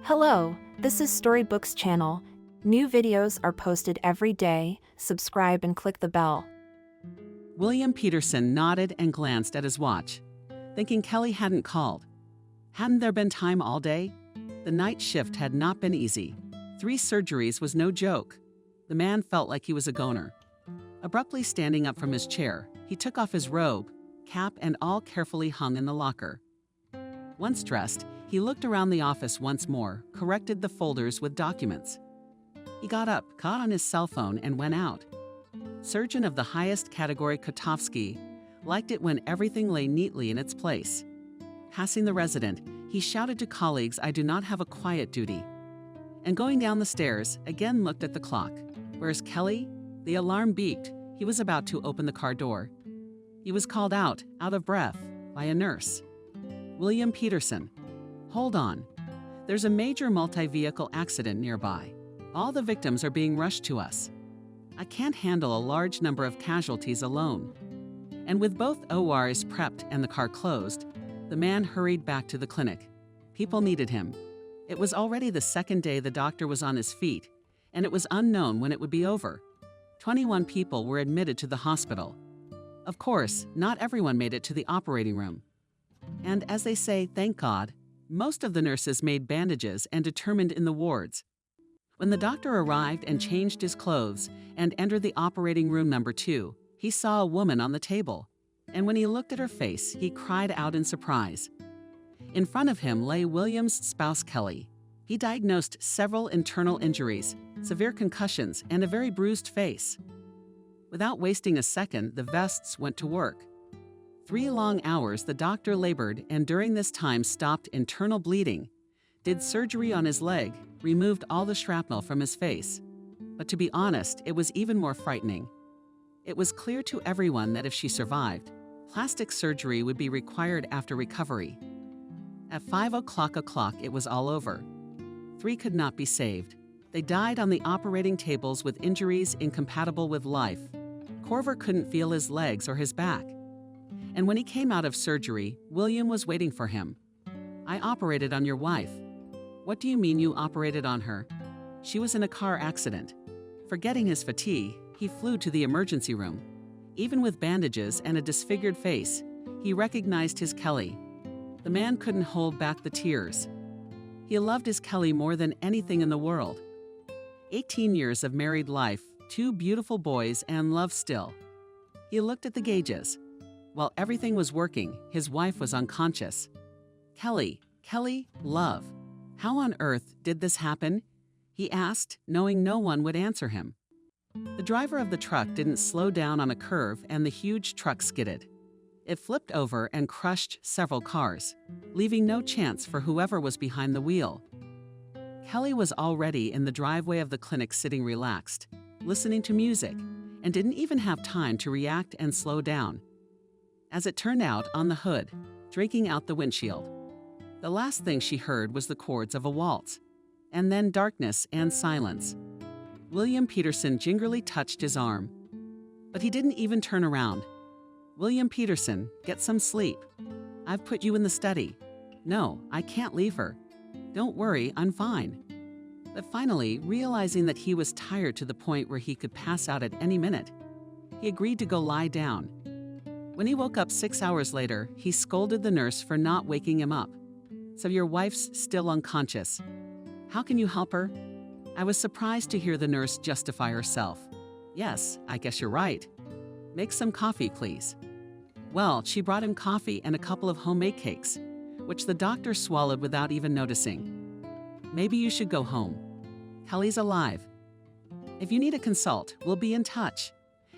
Hello, this is Storybooks channel. New videos are posted every day. Subscribe and click the bell. William Peterson nodded and glanced at his watch, thinking Kelly hadn't called. Hadn't there been time all day? The night shift had not been easy. 3 surgeries was no joke. The man felt like he was a goner. Abruptly standing up from his chair, he took off his robe, cap and all carefully hung in the locker. Once dressed, he looked around the office once more, corrected the folders with documents. He got up, caught on his cell phone, and went out. Surgeon of the highest category Kotovsky liked it when everything lay neatly in its place. Passing the resident, he shouted to colleagues, "I do not have a quiet duty." And going down the stairs, again looked at the clock. Where's Kelly? The alarm beeped. He was about to open the car door. He was called out of breath, by a nurse. "William Peterson. Hold on. There's a major multi-vehicle accident nearby. All the victims are being rushed to us. I can't handle a large number of casualties alone." And with both ORs prepped and the car closed, the man hurried back to the clinic. People needed him. It was already the second day the doctor was on his feet, and it was unknown when it would be over. 21 people were admitted to the hospital. Of course, not everyone made it to the operating room. And as they say, thank God, most of the nurses made bandages and determined in the wards. When the doctor arrived and changed his clothes and entered the operating room number 2, he saw a woman on the table. And when he looked at her face, he cried out in surprise. In front of him lay William's spouse, Kelly. He diagnosed several internal injuries, severe concussions, and a very bruised face. Without wasting a second, the vests went to work. 3 long hours the doctor labored, and during this time stopped internal bleeding, did surgery on his leg, removed all the shrapnel from his face. But to be honest, it was even more frightening. It was clear to everyone that if she survived, plastic surgery would be required after recovery. At 5 o'clock, it was all over. 3 could not be saved. They died on the operating tables with injuries incompatible with life. Corver couldn't feel his legs or his back. And when he came out of surgery, William was waiting for him. "I operated on your wife." "What do you mean you operated on her?" "She was in a car accident." Forgetting his fatigue, he flew to the emergency room. Even with bandages and a disfigured face, he recognized his Kelly. The man couldn't hold back the tears. He loved his Kelly more than anything in the world. 18 years of married life, 2 beautiful boys, and love still. He looked at the gauges. While everything was working, his wife was unconscious. Kelly, love. How on earth did this happen? He asked, knowing no one would answer him. The driver of the truck didn't slow down on a curve, and the huge truck skidded. It flipped over and crushed several cars, leaving no chance for whoever was behind the wheel. Kelly was already in the driveway of the clinic, sitting relaxed, listening to music, and didn't even have time to react and slow down. As it turned out, on the hood, drinking out the windshield. The last thing she heard was the chords of a waltz, and then darkness and silence. William Peterson gingerly touched his arm, but he didn't even turn around. "William Peterson, get some sleep. I've put you in the study." "No, I can't leave her." "Don't worry, I'm fine." But finally, realizing that he was tired to the point where he could pass out at any minute, he agreed to go lie down. When he woke up 6 hours later, he scolded the nurse for not waking him up. "So your wife's still unconscious. How can you help her?" I was surprised to hear the nurse justify herself. "Yes, I guess you're right. Make some coffee, please." Well, she brought him coffee and a couple of homemade cakes, which the doctor swallowed without even noticing. "Maybe you should go home. Kelly's alive. If you need a consult, we'll be in touch."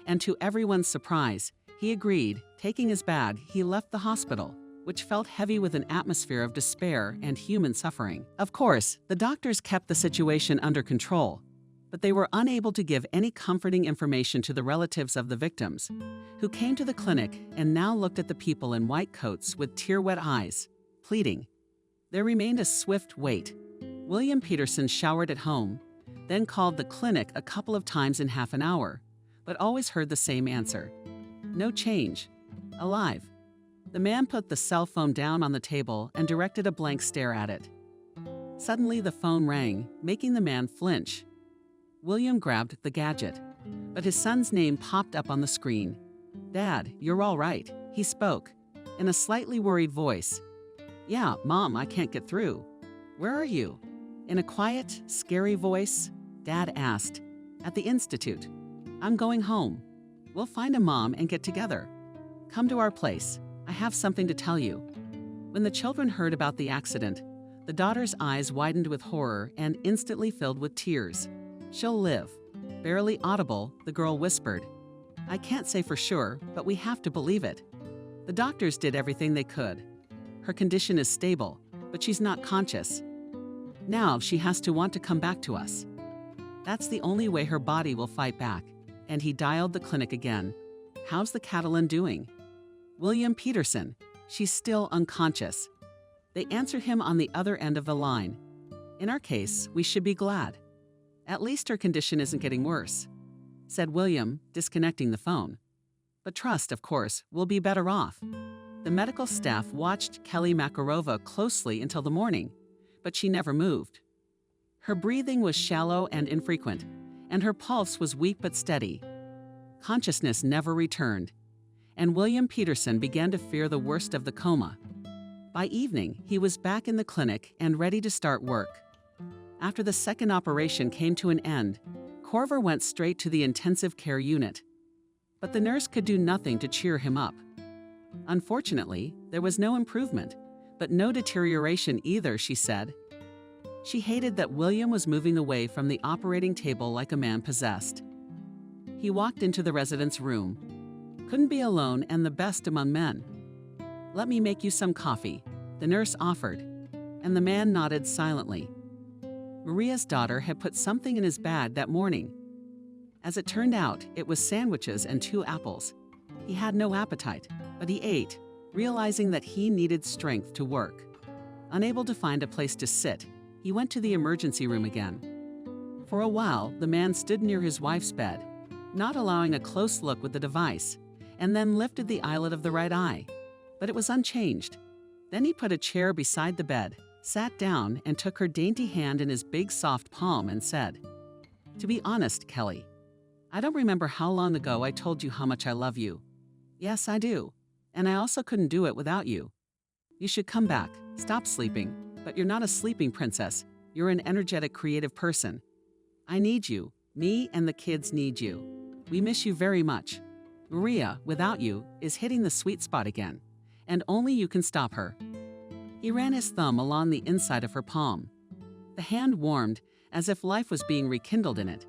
And to everyone's surprise, he agreed. Taking his bag, he left the hospital, which felt heavy with an atmosphere of despair and human suffering. Of course, the doctors kept the situation under control, but they were unable to give any comforting information to the relatives of the victims, who came to the clinic and now looked at the people in white coats with tear-wet eyes, pleading. There remained a swift wait. William Peterson showered at home, then called the clinic a couple of times in half an hour, but always heard the same answer. No change. Alive. The man put the cell phone down on the table and directed a blank stare at it. Suddenly, the phone rang, making the man flinch. William grabbed the gadget, but his son's name popped up on the screen. "Dad, you're all right," he spoke, in a slightly worried voice. "Yeah, Mom, I can't get through." "Where are you?" In a quiet, scary voice, Dad asked. "At the Institute. I'm going home. We'll find a mom and get together. Come to our place. I have something to tell you." When the children heard about the accident, the daughter's eyes widened with horror and instantly filled with tears. "She'll live." Barely audible, the girl whispered, "I can't say for sure, but we have to believe it. The doctors did everything they could. Her condition is stable, but she's not conscious. Now she has to want to come back to us. That's the only way her body will fight back." And he dialed the clinic again. "How's the Catalan doing?" "William Peterson. She's still unconscious." They answered him on the other end of the line. "In our case, we should be glad. At least her condition isn't getting worse," said William, disconnecting the phone. "But trust, of course, we'll be better off." The medical staff watched Kelly Makarova closely until the morning, but she never moved. Her breathing was shallow and infrequent, and her pulse was weak but steady. Consciousness never returned, and William Peterson began to fear the worst of the coma. By evening, he was back in the clinic and ready to start work. After the second operation came to an end, Corver went straight to the intensive care unit. But the nurse could do nothing to cheer him up. Unfortunately, there was no improvement, but no deterioration either, she said. She hated that William was moving away from the operating table like a man possessed. He walked into the resident's room. Couldn't be alone and the best among men. "Let me make you some coffee," the nurse offered, and the man nodded silently. Maria's daughter had put something in his bag that morning. As it turned out, it was sandwiches and 2 apples. He had no appetite, but he ate, realizing that he needed strength to work. Unable to find a place to sit, he went to the emergency room again. For a while, the man stood near his wife's bed, not allowing a close look with the device, and then lifted the eyelid of the right eye. But it was unchanged. Then he put a chair beside the bed, sat down, and took her dainty hand in his big soft palm and said, "To be honest, Kelly, I don't remember how long ago I told you how much I love you. Yes, I do. And I also couldn't do it without you. You should come back, stop sleeping, but you're not a sleeping princess. You're an energetic, creative person. I need you. Me and the kids need you. We miss you very much. Maria, without you, is hitting the sweet spot again, and only you can stop her." He ran his thumb along the inside of her palm. The hand warmed, as if life was being rekindled in it.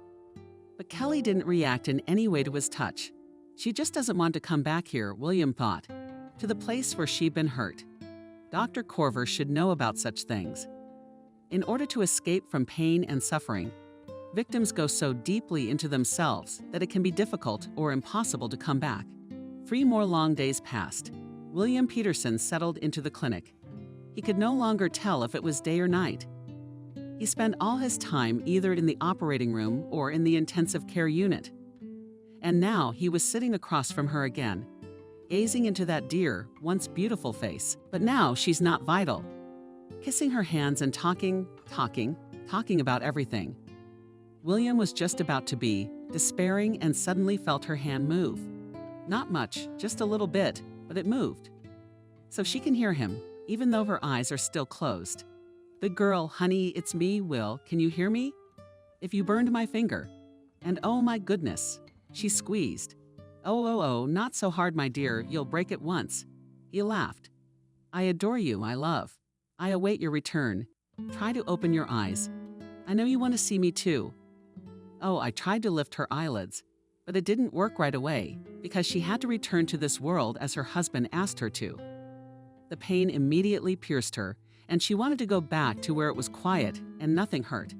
But Kelly didn't react in any way to his touch. She just doesn't want to come back here, William thought, to the place where she'd been hurt. Dr. Corver should know about such things. In order to escape from pain and suffering, victims go so deeply into themselves that it can be difficult or impossible to come back. 3 more long days passed. William Peterson settled into the clinic. He could no longer tell if it was day or night. He spent all his time either in the operating room or in the intensive care unit. And now he was sitting across from her again, gazing into that dear, once beautiful face. But now she's not vital. Kissing her hands and talking about everything. William was just about to be despairing and suddenly felt her hand move. Not much, just a little bit, but it moved. So she can hear him, even though her eyes are still closed. "Good girl, honey, it's me, Will. Can you hear me? If you burned my finger." And oh my goodness, she squeezed. Oh, not so hard, my dear, you'll break it once." He laughed. "I adore you, my love. I await your return. Try to open your eyes. I know you want to see me too." Oh, I tried to lift her eyelids, but it didn't work right away because she had to return to this world as her husband asked her to. The pain immediately pierced her, and she wanted to go back to where it was quiet and nothing hurt.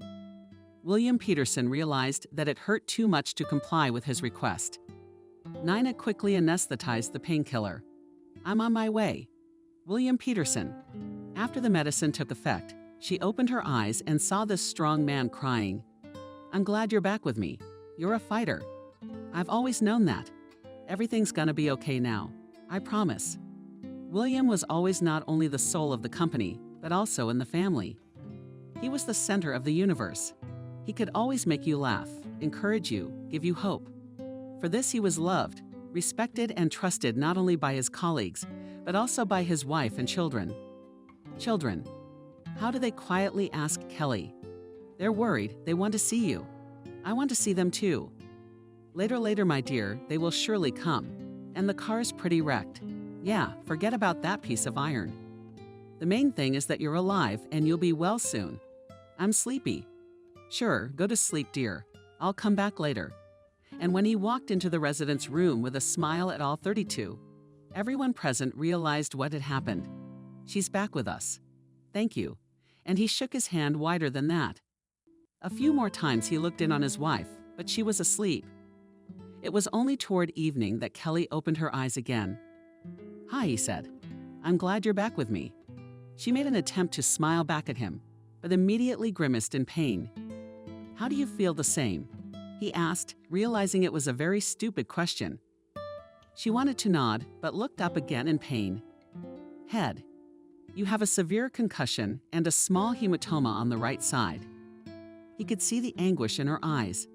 William Peterson realized that it hurt too much to comply with his request. Nina quickly anesthetized the painkiller. "I'm on my way." William Peterson. After the medicine took effect, she opened her eyes and saw this strong man crying. "I'm glad you're back with me. You're a fighter. I've always known that. Everything's gonna be okay now. I promise." William was always not only the soul of the company, but also in the family. He was the center of the universe. He could always make you laugh, encourage you, give you hope. For this he was loved, respected and trusted not only by his colleagues, but also by his wife and children. Children. How do they quietly ask Kelly? They're worried, they want to see you. I want to see them too. Later, my dear, they will surely come. And the car's pretty wrecked. Yeah, forget about that piece of iron. The main thing is that you're alive and you'll be well soon. I'm sleepy. Sure, go to sleep, dear. I'll come back later. And when he walked into the resident's room with a smile at all 32, everyone present realized what had happened. She's back with us. Thank you. And he shook his hand wider than that. A few more times he looked in on his wife, but she was asleep. It was only toward evening that Kelly opened her eyes again. Hi, he said. I'm glad you're back with me. She made an attempt to smile back at him, but immediately grimaced in pain. How do you feel the same? He asked, realizing it was a very stupid question. She wanted to nod, but looked up again in pain. Head. You have a severe concussion and a small hematoma on the right side. He could see the anguish in her eyes.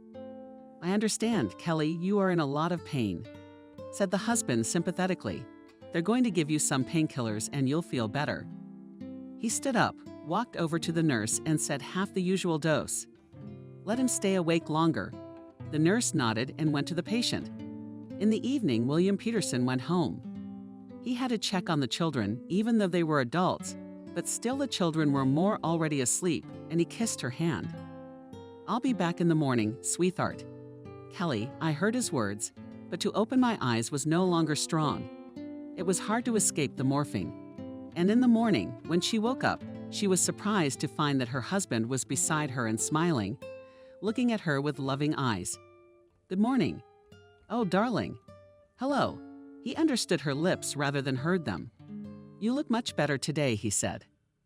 I understand, Kelly, you are in a lot of pain, said the husband sympathetically. They're going to give you some painkillers and you'll feel better. He stood up, walked over to the nurse and said half the usual dose. Let him stay awake longer. The nurse nodded and went to the patient. In the evening, William Peterson went home. He had to check on the children, even though they were adults, but still the children were more already asleep, and he kissed her hand. I'll be back in the morning, sweetheart. Kelly, I heard his words, but to open my eyes was no longer strong. It was hard to escape the morphine. And in the morning, when she woke up, she was surprised to find that her husband was beside her and smiling, looking at her with loving eyes. Good morning. Oh, darling. Hello. He understood her lips rather than heard them. You look much better today, he said.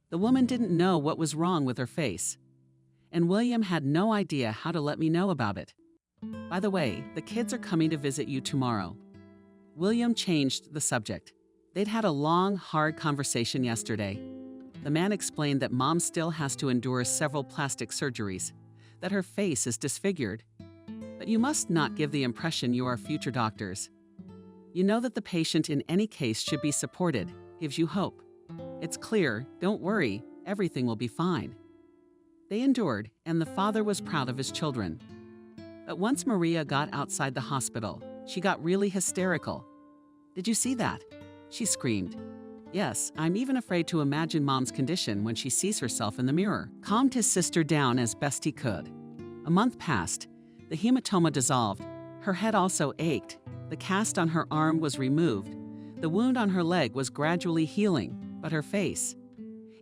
The woman didn't know what was wrong with her face. And William had no idea how to let me know about it. By the way, the kids are coming to visit you tomorrow. William changed the subject. They'd had a long, hard conversation yesterday. The man explained that Mom still has to endure several plastic surgeries, that her face is disfigured. But you must not give the impression you are future doctors. You know that the patient in any case should be supported, gives you hope. It's clear, don't worry, everything will be fine. They endured, and the father was proud of his children. But once Maria got outside the hospital, she got really hysterical. Did you see that? She screamed. Yes, I'm even afraid to imagine Mom's condition when she sees herself in the mirror. Calmed his sister down as best he could. A month passed. The hematoma dissolved. Her head also ached. The cast on her arm was removed. The wound on her leg was gradually healing, but her face.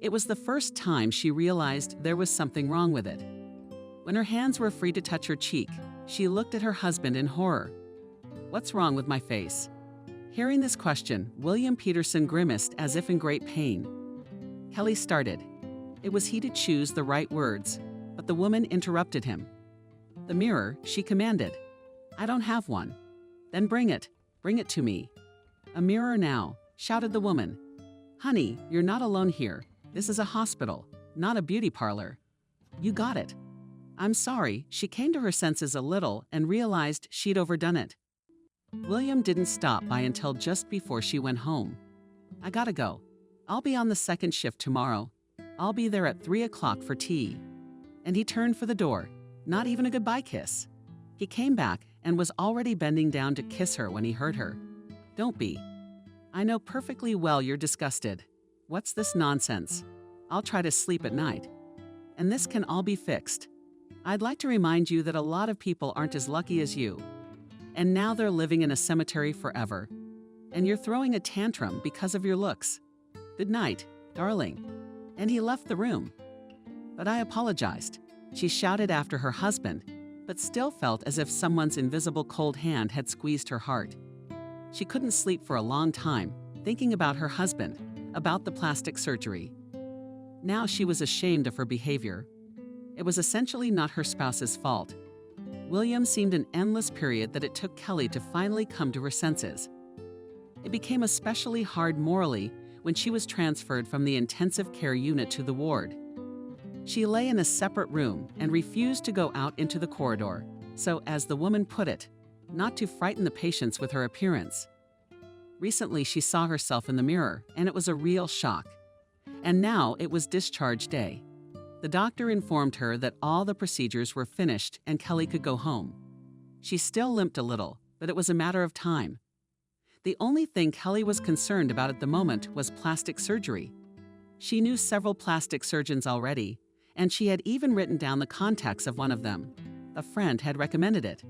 It was the first time she realized there was something wrong with it. When her hands were free to touch her cheek, she looked at her husband in horror. What's wrong with my face? Hearing this question, William Peterson grimaced as if in great pain. Kelly started. It was he to choose the right words, but the woman interrupted him. The mirror, she commanded. I don't have one. Then bring it to me. A mirror now, shouted the woman. Honey, you're not alone here. This is a hospital, not a beauty parlor. You got it. I'm sorry, she came to her senses a little and realized she'd overdone it. William didn't stop by until just before she went home. I gotta go. I'll be on the second shift tomorrow. I'll be there at 3 o'clock for tea. And he turned for the door, not even a goodbye kiss. He came back and was already bending down to kiss her when he heard her. Don't be. I know perfectly well you're disgusted. What's this nonsense? I'll try to sleep at night. And this can all be fixed. I'd like to remind you that a lot of people aren't as lucky as you. And now they're living in a cemetery forever. And you're throwing a tantrum because of your looks. Good night, darling. And he left the room. But I apologized. She shouted after her husband, but still felt as if someone's invisible cold hand had squeezed her heart. She couldn't sleep for a long time, thinking about her husband, about the plastic surgery. Now she was ashamed of her behavior. It was essentially not her spouse's fault. William seemed an endless period that it took Kelly to finally come to her senses. It became especially hard morally when she was transferred from the intensive care unit to the ward. She lay in a separate room and refused to go out into the corridor, so, as the woman put it, not to frighten the patients with her appearance. Recently, she saw herself in the mirror, and it was a real shock. And now it was discharge day. The doctor informed her that all the procedures were finished and Kelly could go home. She still limped a little, but it was a matter of time. The only thing Kelly was concerned about at the moment was plastic surgery. She knew several plastic surgeons already, and she had even written down the contacts of one of them. A friend had recommended it,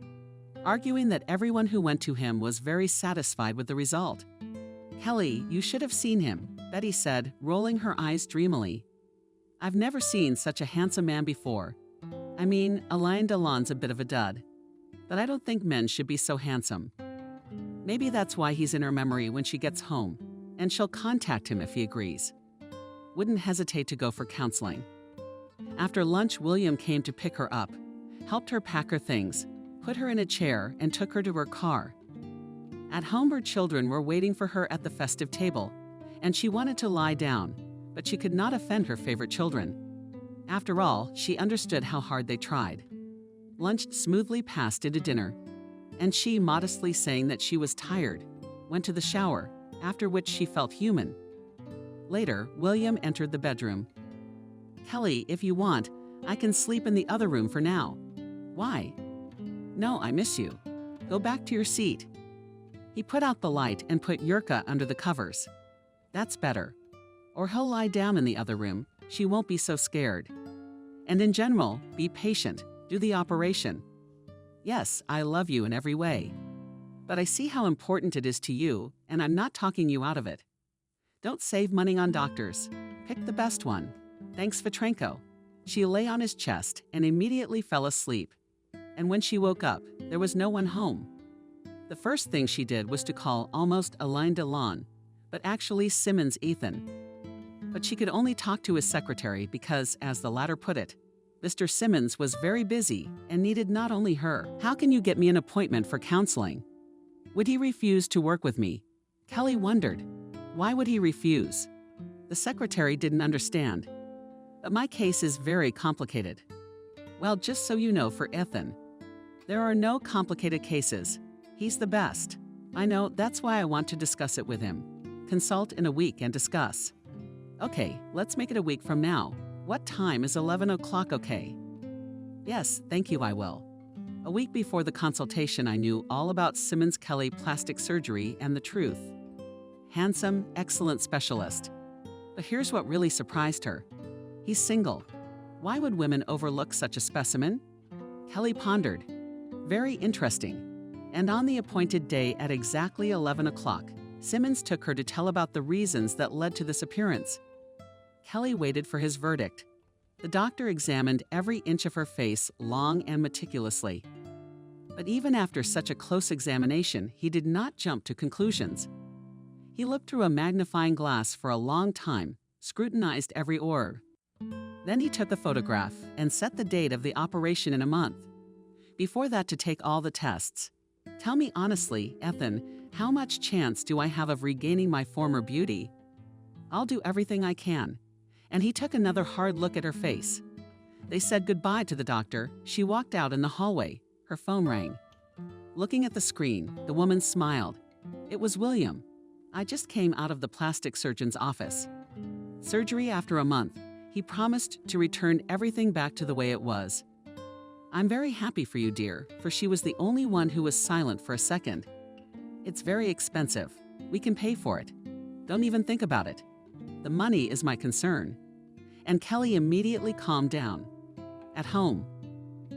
arguing that everyone who went to him was very satisfied with the result. "Kelly, you should have seen him," Betty said, rolling her eyes dreamily. "I've never seen such a handsome man before. I mean, Alain Delon's a bit of a dud, but I don't think men should be so handsome. Maybe that's why he's in her memory when she gets home, and she'll contact him if he agrees. Wouldn't hesitate to go for counseling." After lunch, William came to pick her up, helped her pack her things, put her in a chair, and took her to her car. At home, her children were waiting for her at the festive table, and she wanted to lie down, but she could not offend her favorite children. After all, she understood how hard they tried. Lunch smoothly passed into dinner, and she, modestly saying that she was tired, went to the shower, after which she felt human. Later, William entered the bedroom. "Kelly, if you want, I can sleep in the other room for now." "Why?" "No, I miss you. Go back to your seat." He put out the light and put Yurka under the covers. "That's better. Or he'll lie down in the other room. She won't be so scared. And in general, be patient. Do the operation. Yes, I love you in every way. But I see how important it is to you, and I'm not talking you out of it. Don't save money on doctors. Pick the best one. Thanks, Vitrenko." She lay on his chest and immediately fell asleep. And when she woke up, there was no one home. The first thing she did was to call almost Alain Delon, but actually Simmons Ethan. But she could only talk to his secretary because, as the latter put it, Mr. Simmons was very busy and needed not only her. "How can you get me an appointment for counseling? Would he refuse to work with me?" Kelly wondered. Why would he refuse? The secretary didn't understand. "But my case is very complicated." "Well, just so you know, for Ethan, there are no complicated cases. He's the best. I know, that's why I want to discuss it with him. Consult in a week and discuss." "Okay, let's make it a week from now. What time is 11 o'clock okay?" "Yes, thank you, I will." A week before the consultation, I knew all about Simmons Kelly plastic surgery and the truth. Handsome, excellent specialist. But here's what really surprised her. He's single. Why would women overlook such a specimen? Kelly pondered. Very interesting. And on the appointed day at exactly 11 o'clock, Simmons took her to tell about the reasons that led to this appearance. Kelly waited for his verdict. The doctor examined every inch of her face long and meticulously. But even after such a close examination, he did not jump to conclusions. He looked through a magnifying glass for a long time, scrutinized every orb. Then he took a photograph and set the date of the operation in a month. Before that, to take all the tests. "Tell me honestly, Ethan, how much chance do I have of regaining my former beauty?" "I'll do everything I can." And he took another hard look at her face. They said goodbye to the doctor. She walked out in the hallway. Her phone rang. Looking at the screen, the woman smiled. It was William. "I just came out of the plastic surgeon's office. Surgery after a month. He promised to return everything back to the way it was." "I'm very happy for you, dear," for she was the only one who was silent for a second. "It's very expensive. We can pay for it. Don't even think about it. The money is my concern." And Kelly immediately calmed down. At home,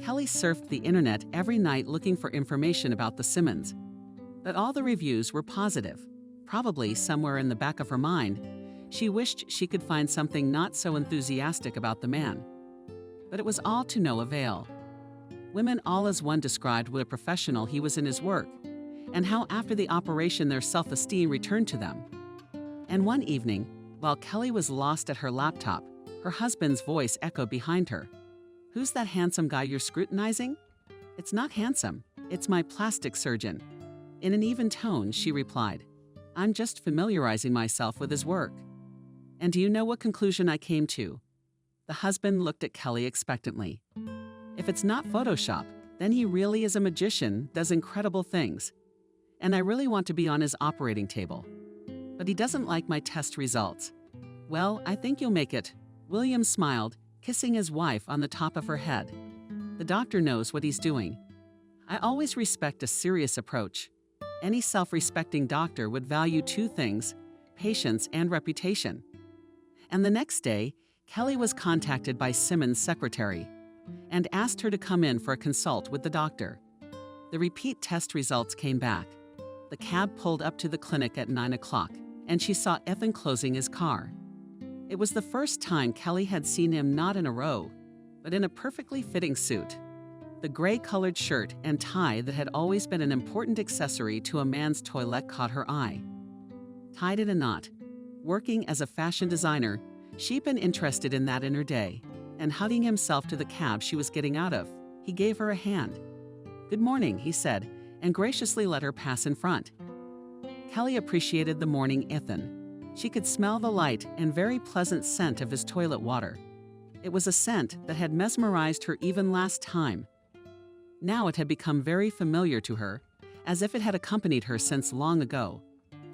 Kelly surfed the internet every night looking for information about the Simmons. But all the reviews were positive. Probably somewhere in the back of her mind, she wished she could find something not so enthusiastic about the man. But it was all to no avail. Women all as one described what a professional he was in his work, and how after the operation their self-esteem returned to them. And one evening, while Kelly was lost at her laptop, her husband's voice echoed behind her. "Who's that handsome guy you're scrutinizing?" "It's not handsome. It's my plastic surgeon." In an even tone, she replied, "I'm just familiarizing myself with his work." And do you know what conclusion I came to? The husband looked at Kelly expectantly. If it's not Photoshop, then he really is a magician, does incredible things. And I really want to be on his operating table. But he doesn't like my test results. Well, I think you'll make it. William smiled, kissing his wife on the top of her head. The doctor knows what he's doing. I always respect a serious approach. Any self-respecting doctor would value two things: patience and reputation. And the next day, Kelly was contacted by Simmons' secretary and asked her to come in for a consult with the doctor. The repeat test results came back. The cab pulled up to the clinic at 9 o'clock, and she saw Ethan closing his car. It was the first time Kelly had seen him not in a robe, but in a perfectly fitting suit. The gray-colored shirt and tie that had always been an important accessory to a man's toilette caught her eye. Tied in a knot, working as a fashion designer, she'd been interested in that in her day, and hugging himself to the cab she was getting out of, he gave her a hand. "Good morning," he said, and graciously let her pass in front. Kelly appreciated the morning Ethan. She could smell the light and very pleasant scent of his toilet water. It was a scent that had mesmerized her even last time. Now it had become very familiar to her, as if it had accompanied her since long ago.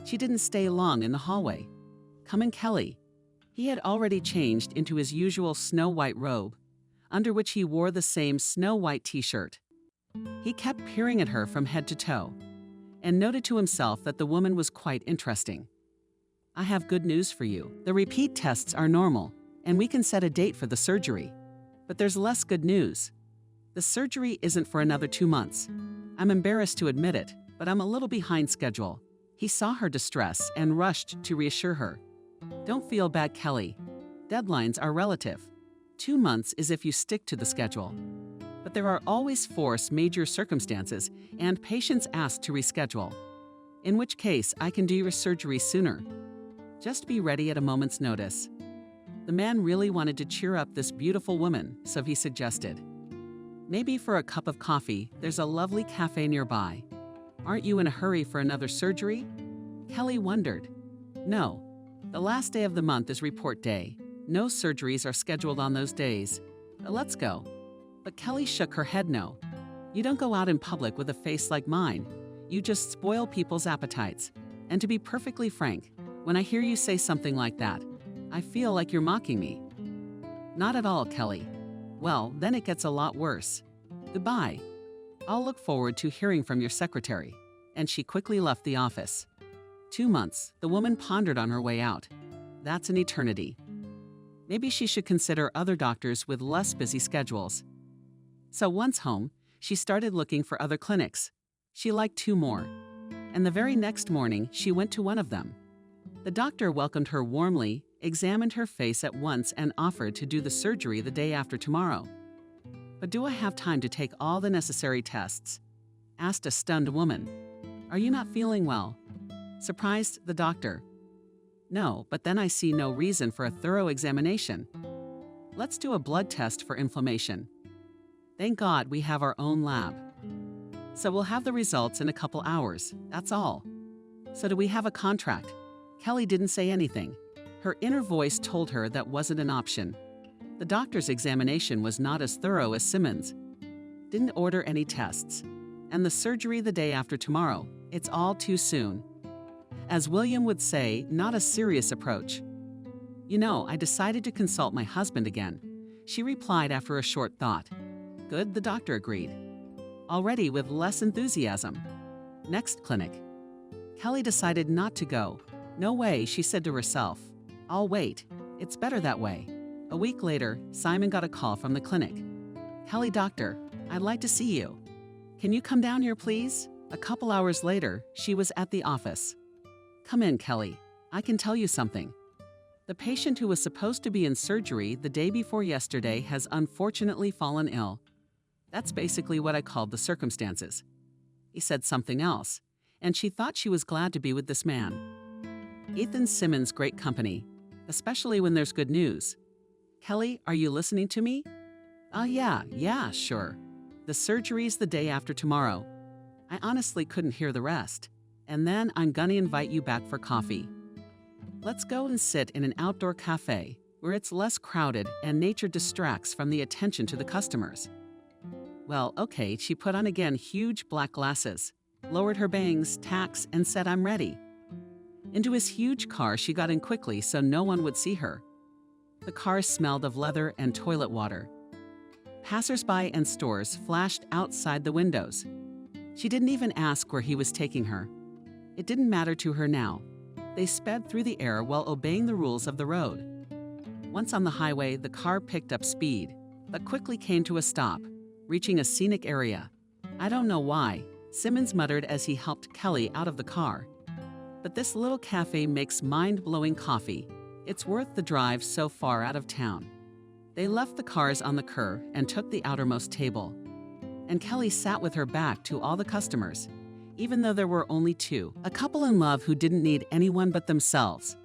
She didn't stay long in the hallway. "Come in, Kelly." He had already changed into his usual snow-white robe, under which he wore the same snow-white t-shirt. He kept peering at her from head to toe, and noted to himself that the woman was quite interesting. "I have good news for you. The repeat tests are normal, and we can set a date for the surgery. But there's less good news. The surgery isn't for another 2 months. I'm embarrassed to admit it, but I'm a little behind schedule." He saw her distress and rushed to reassure her. "Don't feel bad, Kelly. Deadlines are relative. 2 months is if you stick to the schedule. But there are always force majeure circumstances and patients ask to reschedule. In which case, I can do your surgery sooner. Just be ready at a moment's notice." The man really wanted to cheer up this beautiful woman, so he suggested, "Maybe for a cup of coffee, there's a lovely cafe nearby. Aren't you in a hurry for another surgery?" Kelly wondered. "No. The last day of the month is report day. No surgeries are scheduled on those days. Let's go." But Kelly shook her head no. "You don't go out in public with a face like mine. You just spoil people's appetites. And to be perfectly frank, when I hear you say something like that, I feel like you're mocking me." "Not at all, Kelly." "Well, then it gets a lot worse. Goodbye. I'll look forward to hearing from your secretary." And she quickly left the office. 2 months, the woman pondered on her way out. That's an eternity. Maybe she should consider other doctors with less busy schedules. So once home, she started looking for other clinics. She liked 2 more. And the very next morning, she went to one of them. The doctor welcomed her warmly, examined her face at once, and offered to do the surgery the day after tomorrow. "But do I have time to take all the necessary tests?" asked a stunned woman. "Are you not feeling well?" surprised the doctor. "No, but then I see no reason for a thorough examination. Let's do a blood test for inflammation. Thank God we have our own lab. So we'll have the results in a couple hours, that's all." "So do we have a contract?" Kelly didn't say anything. Her inner voice told her that wasn't an option. The doctor's examination was not as thorough as Simmons. Didn't order any tests. And the surgery the day after tomorrow. It's all too soon. As William would say, not a serious approach. "You know, I decided to consult my husband again," she replied after a short thought. "Good," the doctor agreed. Already with less enthusiasm. Next clinic. Kelly decided not to go. "No way," she said to herself. "I'll wait. It's better that way." A week later, Simon got a call from the clinic. "Kelly, doctor, I'd like to see you. Can you come down here, please?" A couple hours later, she was at the office. "Come in, Kelly. I can tell you something. The patient who was supposed to be in surgery the day before yesterday has unfortunately fallen ill. That's basically what I called the circumstances." He said something else, and she thought she was glad to be with this man. Ethan Simmons' great company, especially when there's good news. "Kelly, are you listening to me?" Yeah, sure. The surgery's the day after tomorrow. I honestly couldn't hear the rest. And then I'm gonna invite you back for coffee. Let's go and sit in an outdoor cafe. where it's less crowded and nature distracts from the attention to the customers. Well, okay, she put on again huge black glasses, lowered her bangs, tacks, and said, "I'm ready." Into his huge car she got in quickly so no one would see her. The car smelled of leather and toilet water. Passers-by and stores flashed outside the windows. She didn't even ask where he was taking her. It didn't matter to her now. They sped through the air while obeying the rules of the road. Once on the highway, the car picked up speed, but quickly came to a stop, reaching a scenic area. "I don't know why," Simmons muttered as he helped Kelly out of the car. "But this little cafe makes mind-blowing coffee. It's worth the drive so far out of town." They left the cars on the curb and took the outermost table. And Kelly sat with her back to all the customers, even though there were only two, a couple in love who didn't need anyone but themselves.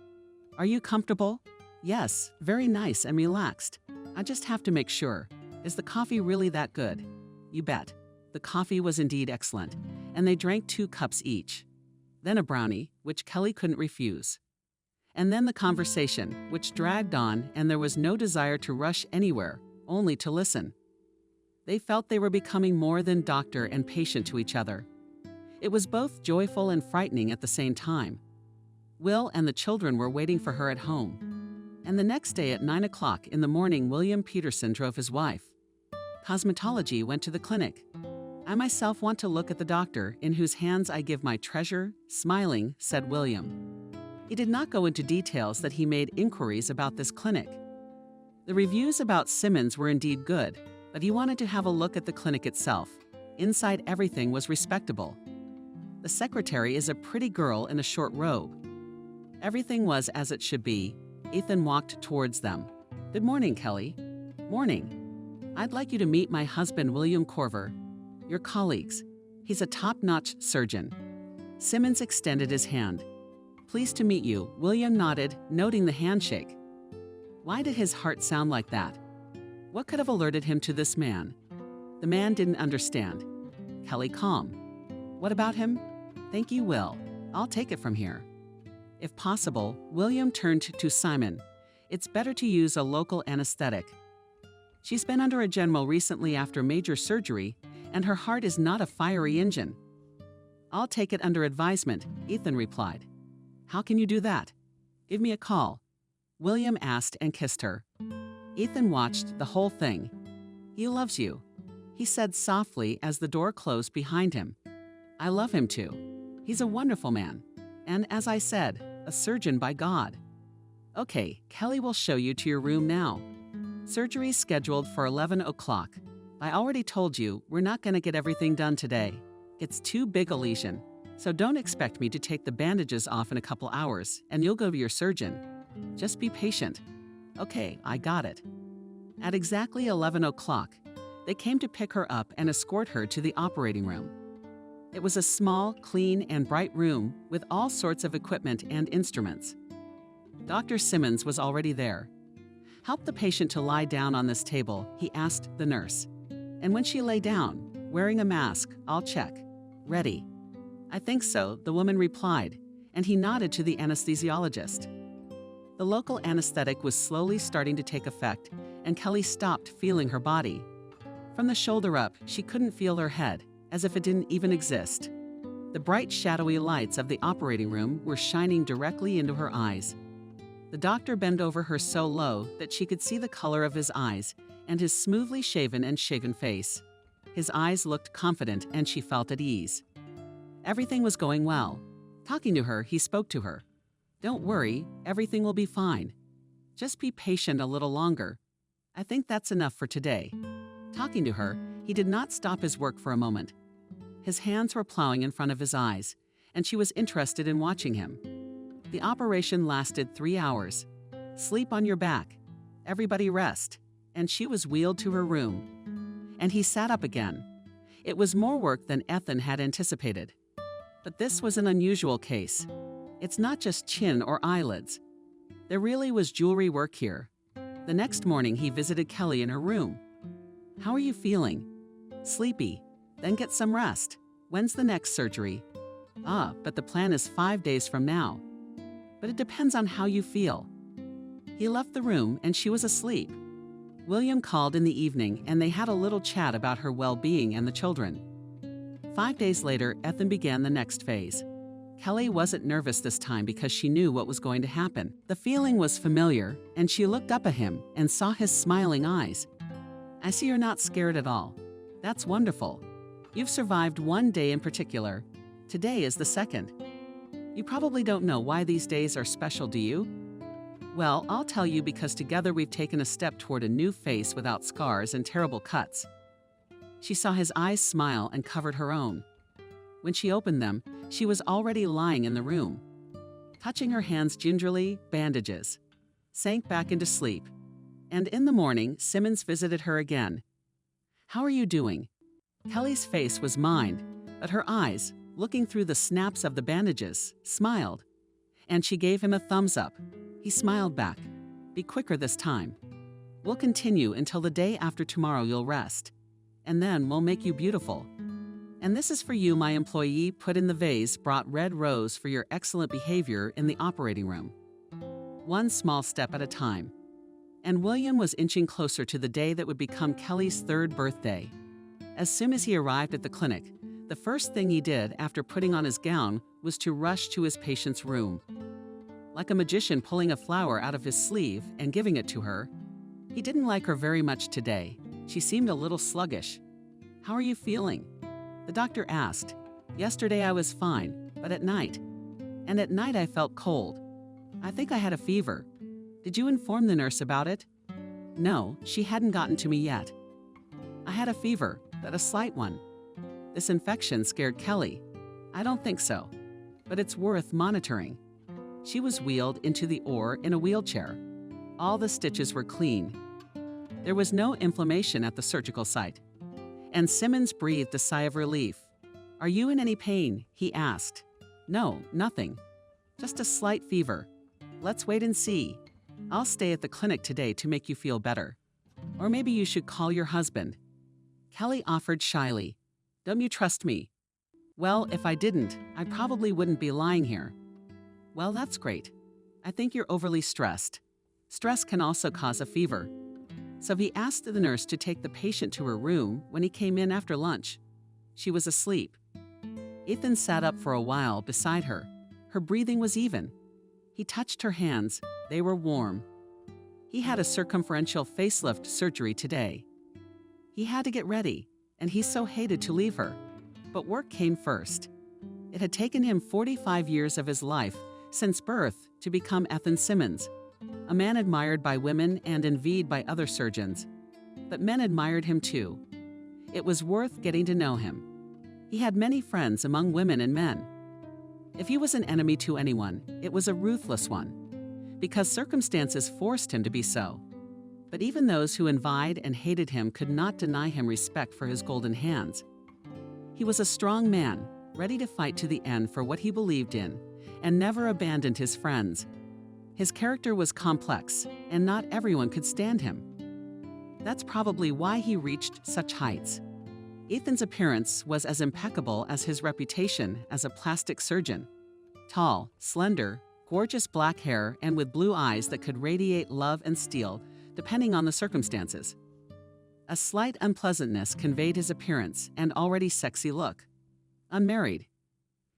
"Are you comfortable?" "Yes, very nice and relaxed. I just have to make sure. Is the coffee really that good?" "You bet." The coffee was indeed excellent, and they drank 2 cups each. Then a brownie, which Kelly couldn't refuse. And then the conversation, which dragged on, and there was no desire to rush anywhere, only to listen. They felt they were becoming more than doctor and patient to each other. It was both joyful and frightening at the same time. Will and the children were waiting for her at home. And the next day at 9 o'clock in the morning, William Peterson drove his wife. Cosmetology went to the clinic. "I myself want to look at the doctor, in whose hands I give my treasure," smiling, said William. He did not go into details that he made inquiries about this clinic. The reviews about Simmons were indeed good, but he wanted to have a look at the clinic itself. Inside, everything was respectable. The secretary is a pretty girl in a short robe. Everything was as it should be. Ethan walked towards them. "Good morning, Kelly." "Morning. I'd like you to meet my husband, William Corver. Your colleagues. He's a top-notch surgeon." Simmons extended his hand. "Pleased to meet you," William nodded, noting the handshake. Why did his heart sound like that? What could have alerted him to this man? The man didn't understand. Kelly calm. "What about him?" "Thank you, Will. I'll take it from here." If possible, William turned to Simon. "It's better to use a local anesthetic. She's been under a general recently after major surgery, and her heart is not a fiery engine." "I'll take it under advisement," Ethan replied. "How can you do that?" "Give me a call." William asked and kissed her. Ethan watched the whole thing. "He loves you," he said softly as the door closed behind him. "I love him too. He's a wonderful man. And as I said, a surgeon by God." "Okay, Kelly will show you to your room now. Surgery's scheduled for 11 o'clock. I already told you we're not going to get everything done today. It's too big a lesion, so don't expect me to take the bandages off in a couple hours and you'll go to your surgeon. Just be patient." "Okay, I got it." At exactly 11 o'clock, they came to pick her up and escort her to the operating room. It was a small, clean, and bright room with all sorts of equipment and instruments. Dr. Simmons was already there. "Help the patient to lie down on this table," he asked the nurse. "And when she lay down, wearing a mask, I'll check. Ready?" "I think so," the woman replied, and he nodded to the anesthesiologist. The local anesthetic was slowly starting to take effect, and Kelly stopped feeling her body. From the shoulder up, she couldn't feel her head, as if it didn't even exist. The bright, shadowy lights of the operating room were shining directly into her eyes. The doctor bent over her so low that she could see the color of his eyes and his smoothly shaven and shaven face. His eyes looked confident and she felt at ease. Everything was going well. Talking to her, he spoke to her. "Don't worry, everything will be fine. Just be patient a little longer. I think that's enough for today." Talking to her, he did not stop his work for a moment. His hands were plowing in front of his eyes, and she was interested in watching him. The operation lasted 3 hours. "Sleep on your back. Everybody rest." And she was wheeled to her room. And he sat up again. It was more work than Ethan had anticipated. But this was an unusual case. It's not just chin or eyelids. There really was jewelry work here. The next morning, he visited Kelly in her room. "How are you feeling?" "Sleepy. Then get some rest. When's the next surgery?" "But the plan is 5 days from now." "But it depends on how you feel." He left the room and she was asleep. William called in the evening and they had a little chat about her well-being and the children. 5 days later, Ethan began the next phase. Kelly wasn't nervous this time because she knew what was going to happen. The feeling was familiar, and she looked up at him and saw his smiling eyes. "I see you're not scared at all. That's wonderful. You've survived one day in particular. Today is the second. You probably don't know why these days are special, do you? Well, I'll tell you because together we've taken a step toward a new face without scars and terrible cuts." She saw his eyes smile and covered her own. When she opened them, she was already lying in the room. Touching her hands gingerly, bandages, sank back into sleep. And in the morning, Simmons visited her again. "How are you doing?" Kelly's face was mined, but her eyes, looking through the snaps of the bandages, smiled. And she gave him a thumbs up. He smiled back. "Be quicker this time. We'll continue until the day after tomorrow you'll rest. And then we'll make you beautiful. And this is for you, my employee put in the vase brought red rose for your excellent behavior in the operating room." One small step at a time. And William was inching closer to the day that would become Kelly's 3rd birthday. As soon as he arrived at the clinic, the first thing he did after putting on his gown was to rush to his patient's room. Like a magician pulling a flower out of his sleeve and giving it to her. He didn't like her very much today. She seemed a little sluggish. "How are you feeling?" The doctor asked. "Yesterday I was fine, but at night. And at night I felt cold. I think I had a fever. Did you inform the nurse about it?" "No, she hadn't gotten to me yet." "I had a fever, but a slight one." This infection scared Kelly. "I don't think so, but it's worth monitoring." She was wheeled into the OR in a wheelchair. All the stitches were clean. There was no inflammation at the surgical site. And Simmons breathed a sigh of relief. "Are you in any pain?" he asked. "No, nothing. Just a slight fever. Let's wait and see. I'll stay at the clinic today to make you feel better. Or maybe you should call your husband." Kelly offered shyly. "Don't you trust me?" "Well, if I didn't, I probably wouldn't be lying here." "Well, that's great. I think you're overly stressed. Stress can also cause a fever." So he asked the nurse to take the patient to her room when he came in after lunch. She was asleep. Ethan sat up for a while beside her. Her breathing was even. He touched her hands. They were warm. He had a circumferential facelift surgery today. He had to get ready, and he so hated to leave her. But work came first. It had taken him 45 years of his life, since birth, to become Ethan Simmons, a man admired by women and envied by other surgeons. But men admired him too. It was worth getting to know him. He had many friends among women and men. If he was an enemy to anyone, it was a ruthless one, because circumstances forced him to be so. But even those who envied and hated him could not deny him respect for his golden hands. He was a strong man, ready to fight to the end for what he believed in, and never abandoned his friends. His character was complex, and not everyone could stand him. That's probably why he reached such heights. Ethan's appearance was as impeccable as his reputation as a plastic surgeon. Tall, slender, gorgeous black hair, and with blue eyes that could radiate love and steel, depending on the circumstances. A slight unpleasantness conveyed his appearance and already sexy look. Unmarried.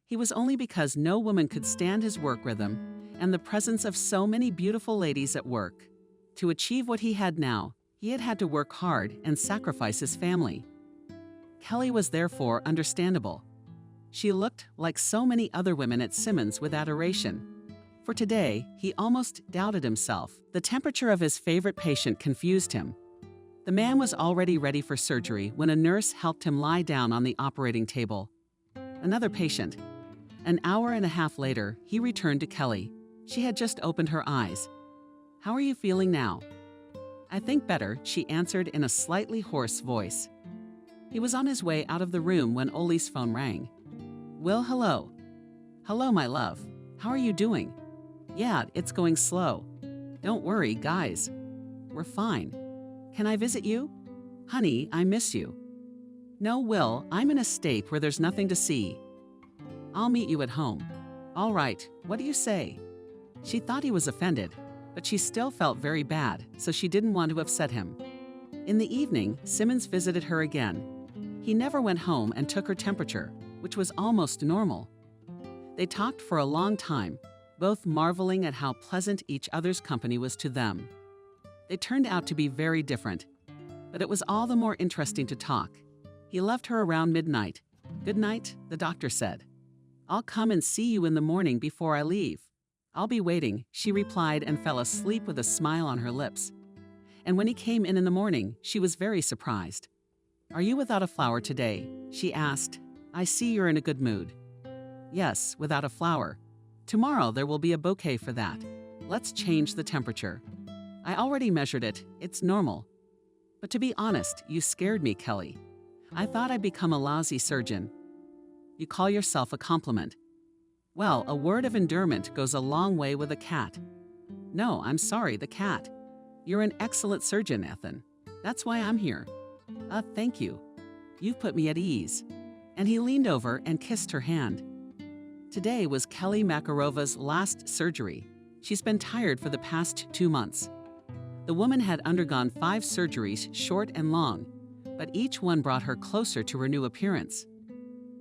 He was only because no woman could stand his work rhythm and the presence of so many beautiful ladies at work. To achieve what he had now, he had had to work hard and sacrifice his family. Kelly was therefore understandable. She looked like so many other women at Simmons with adoration. For today, he almost doubted himself. The temperature of his favorite patient confused him. The man was already ready for surgery when a nurse helped him lie down on the operating table. Another patient. An hour and a half later, he returned to Kelly. She had just opened her eyes. "How are you feeling now?" "I think better," she answered in a slightly hoarse voice. He was on his way out of the room when Oli's phone rang. "Will, hello." "Hello, my love. How are you doing?" "Yeah, it's going slow." "Don't worry, guys. We're fine. Can I visit you?" "Honey, I miss you." "No, Will, I'm in a state where there's nothing to see." "I'll meet you at home." "All right, what do you say?" She thought he was offended. but she still felt very bad, so she didn't want to upset him. In the evening, Simmons visited her again. He never went home and took her temperature, which was almost normal. They talked for a long time, both marveling at how pleasant each other's company was to them. They turned out to be very different, but it was all the more interesting to talk. He left her around midnight. "Good night," the doctor said. "I'll come and see you in the morning before I leave." "I'll be waiting," she replied and fell asleep with a smile on her lips. And when he came in the morning, she was very surprised. "Are you without a flower today?" she asked. "I see you're in a good mood." "Yes, without a flower. Tomorrow there will be a bouquet for that. Let's change the temperature." "I already measured it. It's normal." "But to be honest, you scared me, Kelly. I thought I'd become a lousy surgeon." "You call yourself a compliment." "Well, a word of endearment goes a long way with a cat." "No, I'm sorry, the cat. You're an excellent surgeon, Ethan. That's why I'm here." Thank you. You've put me at ease." And he leaned over and kissed her hand. Today was Kelly Makarova's last surgery. She's been tired for the past 2 months. The woman had undergone 5 surgeries, short and long, but each one brought her closer to her new appearance.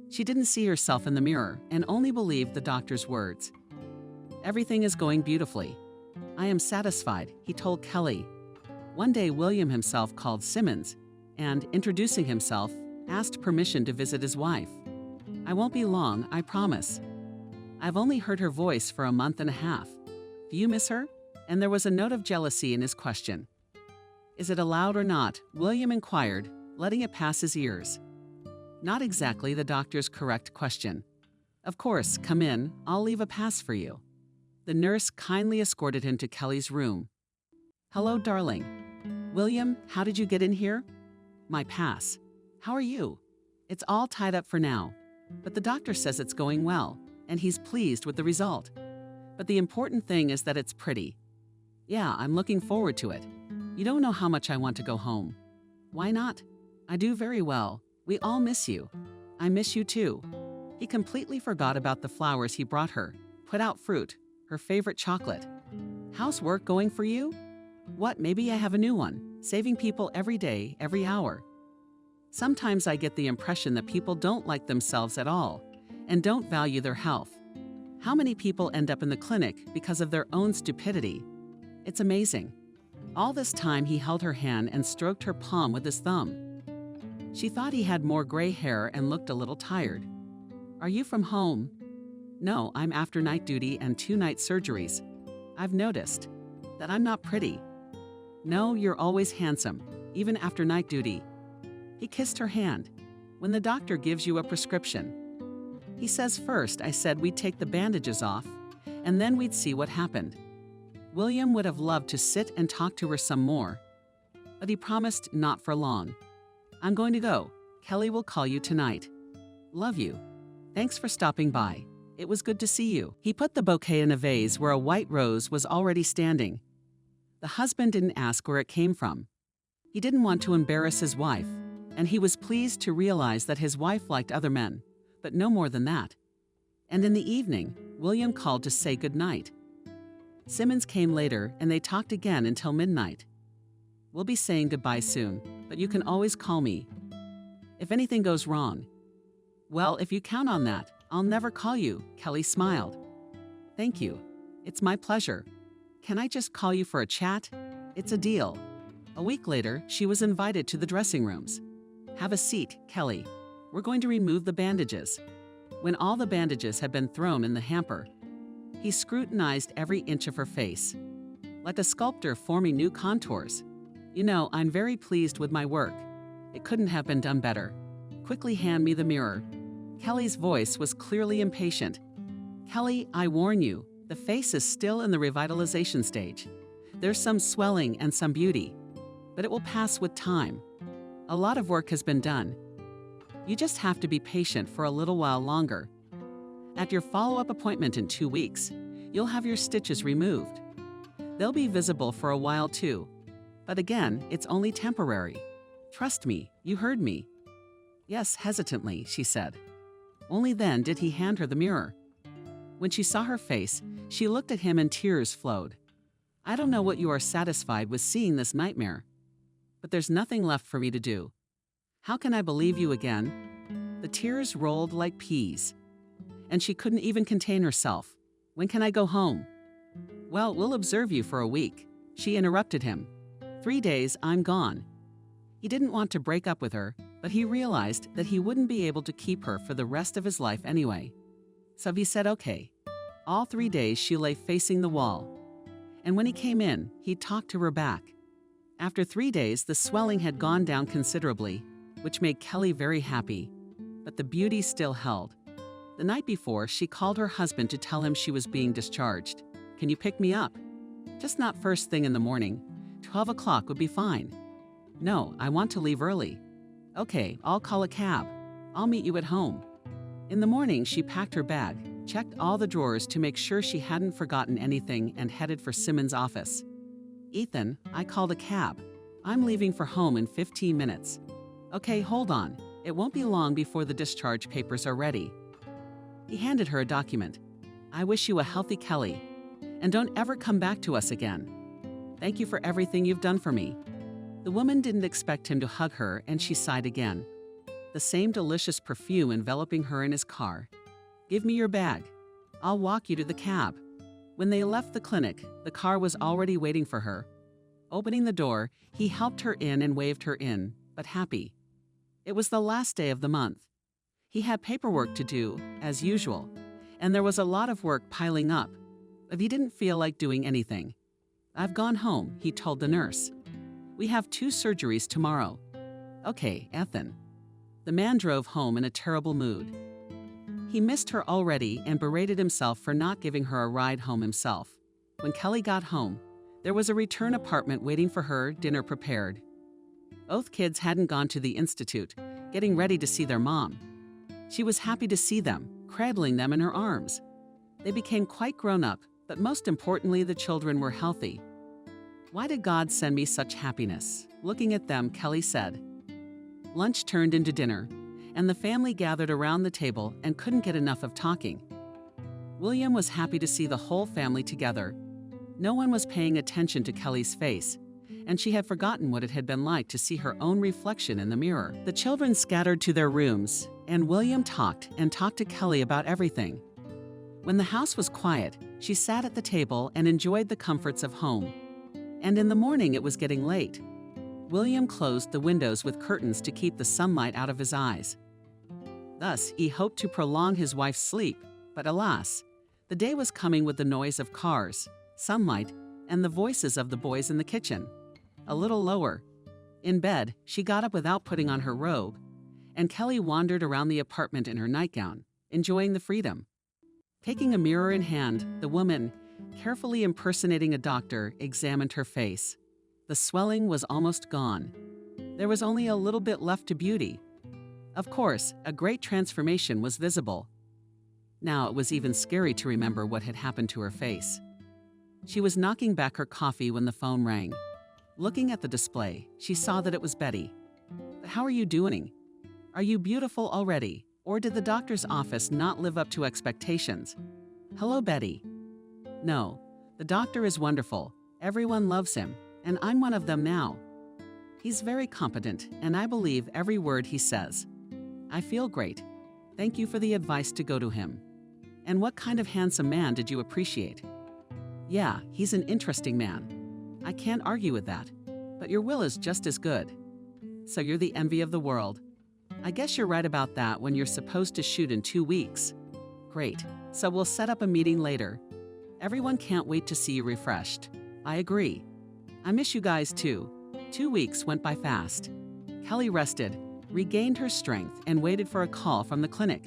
She didn't see herself in the mirror and only believed the doctor's words. "Everything is going beautifully. I am satisfied," he told Kelly. One day, William himself called Simmons and, introducing himself, asked permission to visit his wife. "I won't be long, I promise. I've only heard her voice for a month and a half. Do you miss her?" And there was a note of jealousy in his question. "Is it allowed or not?" William inquired, letting it pass his ears. Not exactly the doctor's correct question. "Of course, come in. I'll leave a pass for you." The nurse kindly escorted him to Kelly's room. "Hello, darling." "William, how did you get in here?" "My pass." "How are you?" "It's all tied up for now, but the doctor says it's going well, and he's pleased with the result. But the important thing is that it's pretty." "Yeah, I'm looking forward to it. You don't know how much I want to go home." "Why not?" "I do very well. We all miss you." "I miss you too." He completely forgot about the flowers he brought her, put out fruit, her favorite chocolate. "How's work going for you?" "What, maybe I have a new one, saving people every day, every hour." Sometimes I get the impression that people don't like themselves at all and don't value their health. How many people end up in the clinic because of their own stupidity? It's amazing. All this time he held her hand and stroked her palm with his thumb. She thought he had more gray hair and looked a little tired. "Are you from home?" "No, I'm after night duty and 2 night surgeries. I've noticed that I'm not pretty." "No, you're always handsome, even after night duty." He kissed her hand. "When the doctor gives you a prescription." He says first I said we'd take the bandages off, and then we'd see what happened. William would have loved to sit and talk to her some more, but he promised not for long. "I'm going to go. Kelly will call you tonight. Love you. Thanks for stopping by. It was good to see you." He put the bouquet in a vase where a white rose was already standing. The husband didn't ask where it came from. He didn't want to embarrass his wife, and he was pleased to realize that his wife liked other men, but no more than that. And in the evening, William called to say good night. Simmons came later, and they talked again until midnight. "We'll be saying goodbye soon, but you can always call me if anything goes wrong." "Well, if you count on that, I'll never call you," Kelly smiled. "Thank you. It's my pleasure. Can I just call you for a chat? It's a deal." A week later, she was invited to the dressing rooms. "Have a seat, Kelly. We're going to remove the bandages." When all the bandages had been thrown in the hamper, he scrutinized every inch of her face, like a sculptor forming new contours. "You know, I'm very pleased with my work. It couldn't have been done better. Quickly hand me the mirror." Kelly's voice was clearly impatient. "Kelly, I warn you, the face is still in the revitalization stage. There's some swelling and some beauty, but it will pass with time. A lot of work has been done. You just have to be patient for a little while longer. At your follow-up appointment in 2 weeks, you'll have your stitches removed. They'll be visible for a while too, but again, it's only temporary. Trust me, you heard me." "Yes," hesitantly, she said. Only then did he hand her the mirror. When she saw her face, she looked at him and tears flowed. I don't know what you are satisfied with seeing this nightmare. But there's nothing left for me to do. How can I believe you again? The tears rolled like peas. And she couldn't even contain herself. When can I go home? Well, we'll observe you for a week. She interrupted him. 3 days, I'm gone. He didn't want to break up with her, but he realized that he wouldn't be able to keep her for the rest of his life anyway. So he said okay. All 3 days she lay facing the wall. And when he came in, he talked to her back. After 3 days, the swelling had gone down considerably, which made Kelly very happy. But the beauty still held. The night before, she called her husband to tell him she was being discharged. Can you pick me up? Just not first thing in the morning. 12 o'clock would be fine. No, I want to leave early. Okay, I'll call a cab. I'll meet you at home. In the morning, she packed her bag, checked all the drawers to make sure she hadn't forgotten anything, and headed for Simmons' office. Ethan, I called a cab. I'm leaving for home in 15 minutes. Okay, hold on. It won't be long before the discharge papers are ready. He handed her a document. I wish you a healthy Kelly. And don't ever come back to us again. Thank you for everything you've done for me. The woman didn't expect him to hug her, and she sighed again. The same delicious perfume enveloping her in his car. Give me your bag. I'll walk you to the cab. When they left the clinic, the car was already waiting for her. Opening the door, he helped her in and waved her in, but happy. It was the last day of the month. He had paperwork to do, as usual, and there was a lot of work piling up, but he didn't feel like doing anything. I've gone home, he told the nurse. We have 2 surgeries tomorrow. Okay, Ethan. The man drove home in a terrible mood. He missed her already and berated himself for not giving her a ride home himself. When Kelly got home, there was a return apartment waiting for her, dinner prepared. Both kids hadn't gone to the institute, getting ready to see their mom. She was happy to see them, cradling them in her arms. They became quite grown up, but most importantly, the children were healthy. Why did God send me such happiness? Looking at them, Kelly said. Lunch turned into dinner, and the family gathered around the table and couldn't get enough of talking. William was happy to see the whole family together. No one was paying attention to Kelly's face, and she had forgotten what it had been like to see her own reflection in the mirror. The children scattered to their rooms, and William talked to Kelly about everything. When the house was quiet, she sat at the table and enjoyed the comforts of home. And in the morning it was getting late. William closed the windows with curtains to keep the sunlight out of his eyes. Thus, he hoped to prolong his wife's sleep, but alas, the day was coming with the noise of cars, sunlight, and the voices of the boys in the kitchen. A little lower. In bed, she got up without putting on her robe, and Kelly wandered around the apartment in her nightgown, enjoying the freedom. Taking a mirror in hand, the woman, carefully impersonating a doctor, examined her face. The swelling was almost gone. There was only a little bit left to beauty. Of course, a great transformation was visible. Now it was even scary to remember what had happened to her face. She was knocking back her coffee when the phone rang. Looking at the display, she saw that it was Betty. How are you doing? Are you beautiful already, or did the doctor's office not live up to expectations? Hello, Betty. No, the doctor is wonderful. Everyone loves him, and I'm one of them now. He's very competent, and I believe every word he says. I feel great. Thank you for the advice to go to him. And what kind of handsome man did you appreciate? Yeah, he's an interesting man. I can't argue with that, but your will is just as good. So you're the envy of the world. I guess you're right about that when you're supposed to shoot in 2 weeks. Great, so we'll set up a meeting later. Everyone can't wait to see you refreshed. I agree. I miss you guys too. 2 weeks went by fast. Kelly rested, regained her strength, and waited for a call from the clinic.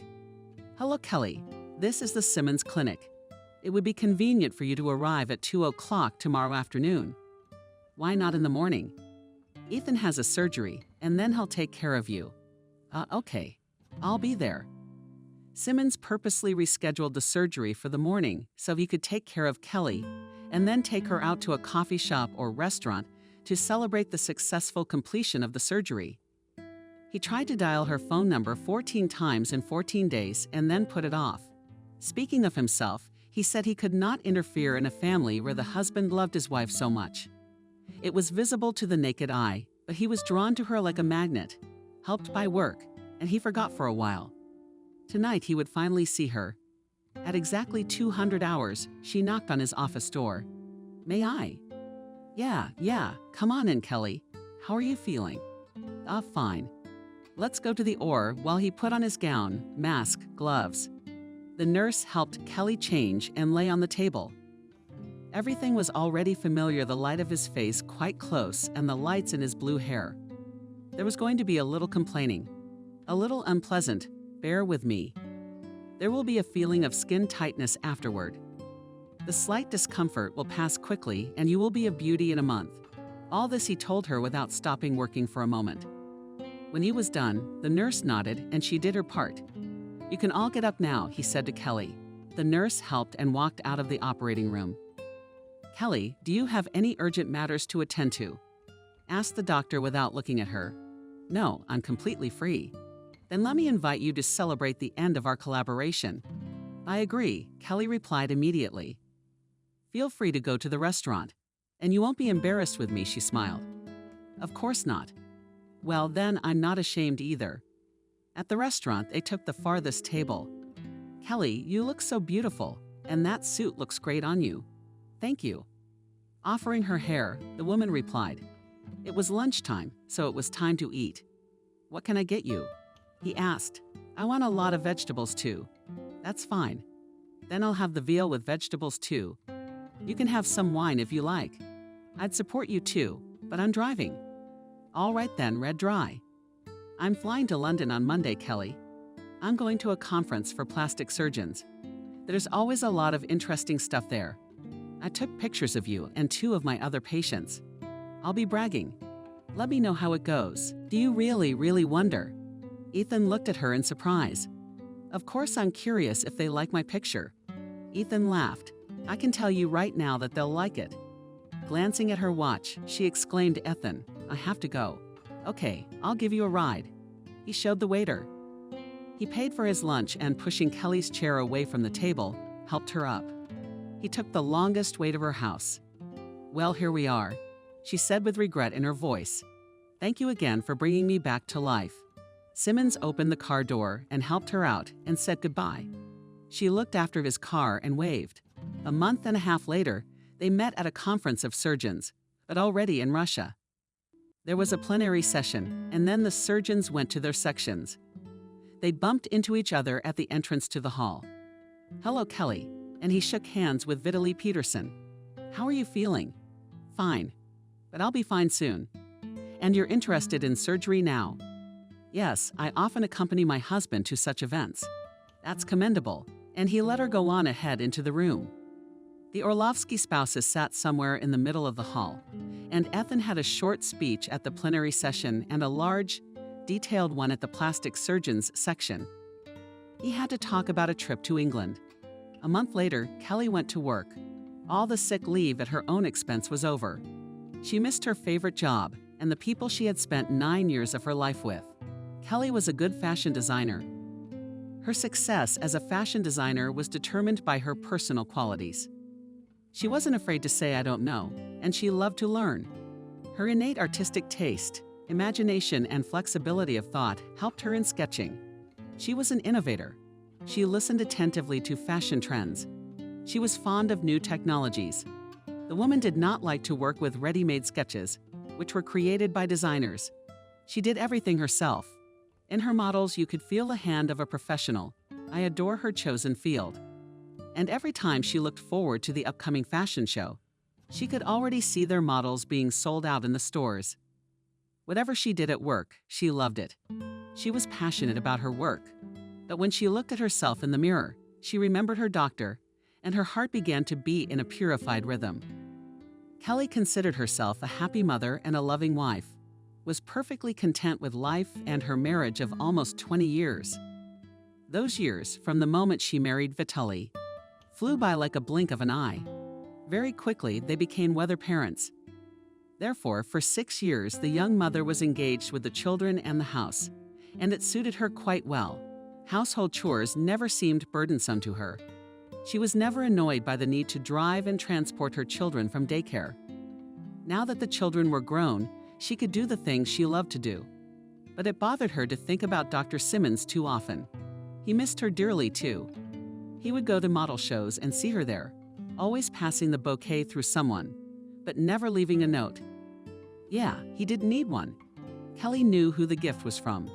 Hello, Kelly. This is the Simmons Clinic. It would be convenient for you to arrive at 2 o'clock tomorrow afternoon. Why not in the morning? Ethan has a surgery, and then he'll take care of you. Okay. I'll be there. Simmons purposely rescheduled the surgery for the morning so he could take care of Kelly and then take her out to a coffee shop or restaurant to celebrate the successful completion of the surgery. He tried to dial her phone number 14 times in 14 days and then put it off. Speaking of himself, He said he could not interfere in a family where the husband loved his wife so much. It was visible to the naked eye, but he was drawn to her like a magnet, helped by work, and he forgot for a while. Tonight he would finally see her. At exactly 200 hours, she knocked on his office door. "May I?" Yeah, come on in, Kelly. How are you feeling?" Fine. Let's go to the OR." While he put on his gown, mask, gloves. The nurse helped Kelly change and lay on the table. Everything was already familiar, the light of his face quite close and the lights in his blue hair. There was going to be a little complaining. A little unpleasant, bear with me. There will be a feeling of skin tightness afterward. The slight discomfort will pass quickly and you will be a beauty in a month. All this he told her without stopping working for a moment. When he was done, the nurse nodded and she did her part. "You can all get up now," he said to Kelly. The nurse helped and walked out of the operating room. "Kelly, do you have any urgent matters to attend to?" asked the doctor without looking at her. "No, I'm completely free." "Then let me invite you to celebrate the end of our collaboration." "I agree," Kelly replied immediately. "Feel free to go to the restaurant. And you won't be embarrassed with me," she smiled. "Of course not." "Well, then I'm not ashamed either." At the restaurant, they took the farthest table. "Kelly, you look so beautiful, and that suit looks great on you." "Thank you." Offering her hair, the woman replied. It was lunchtime, so it was time to eat. "What can I get you?" he asked. "I want a lot of vegetables too." "That's fine. Then I'll have the veal with vegetables too. You can have some wine if you like." "I'd support you too, but I'm driving." "All right then, red dry." "I'm flying to London on Monday, Kelly. I'm going to a conference for plastic surgeons. There's always a lot of interesting stuff there. I took pictures of you and 2 of my other patients. I'll be bragging. Let me know how it goes. Do you really wonder?" Ethan looked at her in surprise. "Of course I'm curious if they like my picture." Ethan laughed. "I can tell you right now that they'll like it." Glancing at her watch, she exclaimed to Ethan, "I have to go." "Okay, I'll give you a ride." He showed the waiter. He paid for his lunch and, pushing Kelly's chair away from the table, helped her up. He took the longest way to her house. "Well, here we are," she said with regret in her voice. "Thank you again for bringing me back to life." Simmons opened the car door and helped her out and said goodbye. She looked after his car and waved. A month and a half later, they met at a conference of surgeons, but already in Russia. There was a plenary session, and then the surgeons went to their sections. They bumped into each other at the entrance to the hall. "Hello, Kelly," and he shook hands with Vitaly Peterson. "How are you feeling?" "Fine. But I'll be fine soon." "And you're interested in surgery now?" "Yes, I often accompany my husband to such events." "That's commendable," and he let her go on ahead into the room. The Orlovsky spouses sat somewhere in the middle of the hall, and Ethan had a short speech at the plenary session and a large, detailed one at the plastic surgeons section. He had to talk about a trip to England. A month later, Kelly went to work. All the sick leave at her own expense was over. She missed her favorite job and the people she had spent 9 years of her life with. Kelly was a good fashion designer. Her success as a fashion designer was determined by her personal qualities. She wasn't afraid to say "I don't know," and she loved to learn. Her innate artistic taste, imagination, and flexibility of thought helped her in sketching. She was an innovator. She listened attentively to fashion trends. She was fond of new technologies. The woman did not like to work with ready-made sketches, which were created by designers. She did everything herself. In her models, you could feel the hand of a professional. I adore her chosen field. And every time she looked forward to the upcoming fashion show, she could already see their models being sold out in the stores. Whatever she did at work, she loved it. She was passionate about her work. But when she looked at herself in the mirror, she remembered her doctor, and her heart began to beat in a purified rhythm. Kelly considered herself a happy mother and a loving wife, was perfectly content with life and her marriage of almost 20 years. Those years, from the moment she married Vitaly, flew by like a blink of an eye. Very quickly, they became weather parents. Therefore, for 6 years, the young mother was engaged with the children and the house, and it suited her quite well. Household chores never seemed burdensome to her. She was never annoyed by the need to drive and transport her children from daycare. Now that the children were grown, she could do the things she loved to do. But it bothered her to think about Dr. Simmons too often. He missed her dearly, too. He would go to model shows and see her there, always passing the bouquet through someone, but never leaving a note. Yeah, he didn't need one. Kelly knew who the gift was from.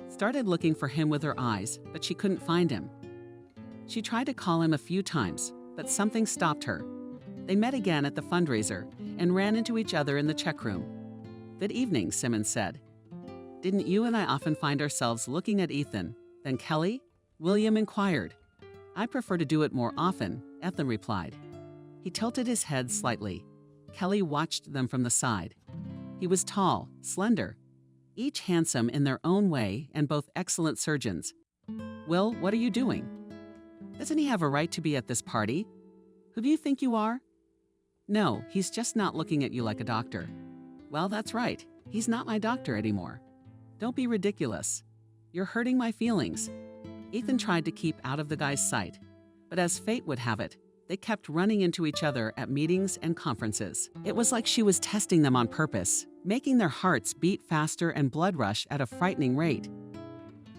Started looking for him with her eyes, but she couldn't find him. She tried to call him a few times, but something stopped her. They met again at the fundraiser and ran into each other in the check room. "Good evening," Simmons said. "Didn't you and I often find ourselves looking at Ethan, then Kelly?" William inquired. "I prefer to do it more often," Ethan replied. He tilted his head slightly. Kelly watched them from the side. He was tall, slender, each handsome in their own way and both excellent surgeons. "Will, what are you doing? Doesn't he have a right to be at this party? Who do you think you are?" "No, he's just not looking at you like a doctor." "Well, that's right. He's not my doctor anymore." "Don't be ridiculous. You're hurting my feelings." Ethan tried to keep out of the guy's sight, but as fate would have it, they kept running into each other at meetings and conferences. It was like she was testing them on purpose, making their hearts beat faster and blood rush at a frightening rate.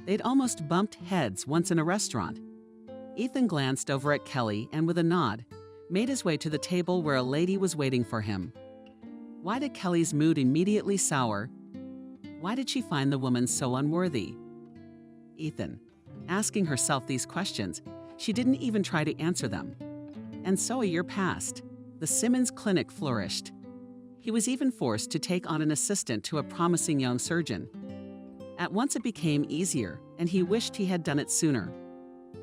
They'd almost bumped heads once in a restaurant. Ethan glanced over at Kelly and with a nod, made his way to the table where a lady was waiting for him. Why did Kelly's mood immediately sour? Why did she find the woman so unworthy? Ethan, asking herself these questions, she didn't even try to answer them. And so a year passed. The Simmons Clinic flourished. He was even forced to take on an assistant to a promising young surgeon. At once it became easier, and he wished he had done it sooner.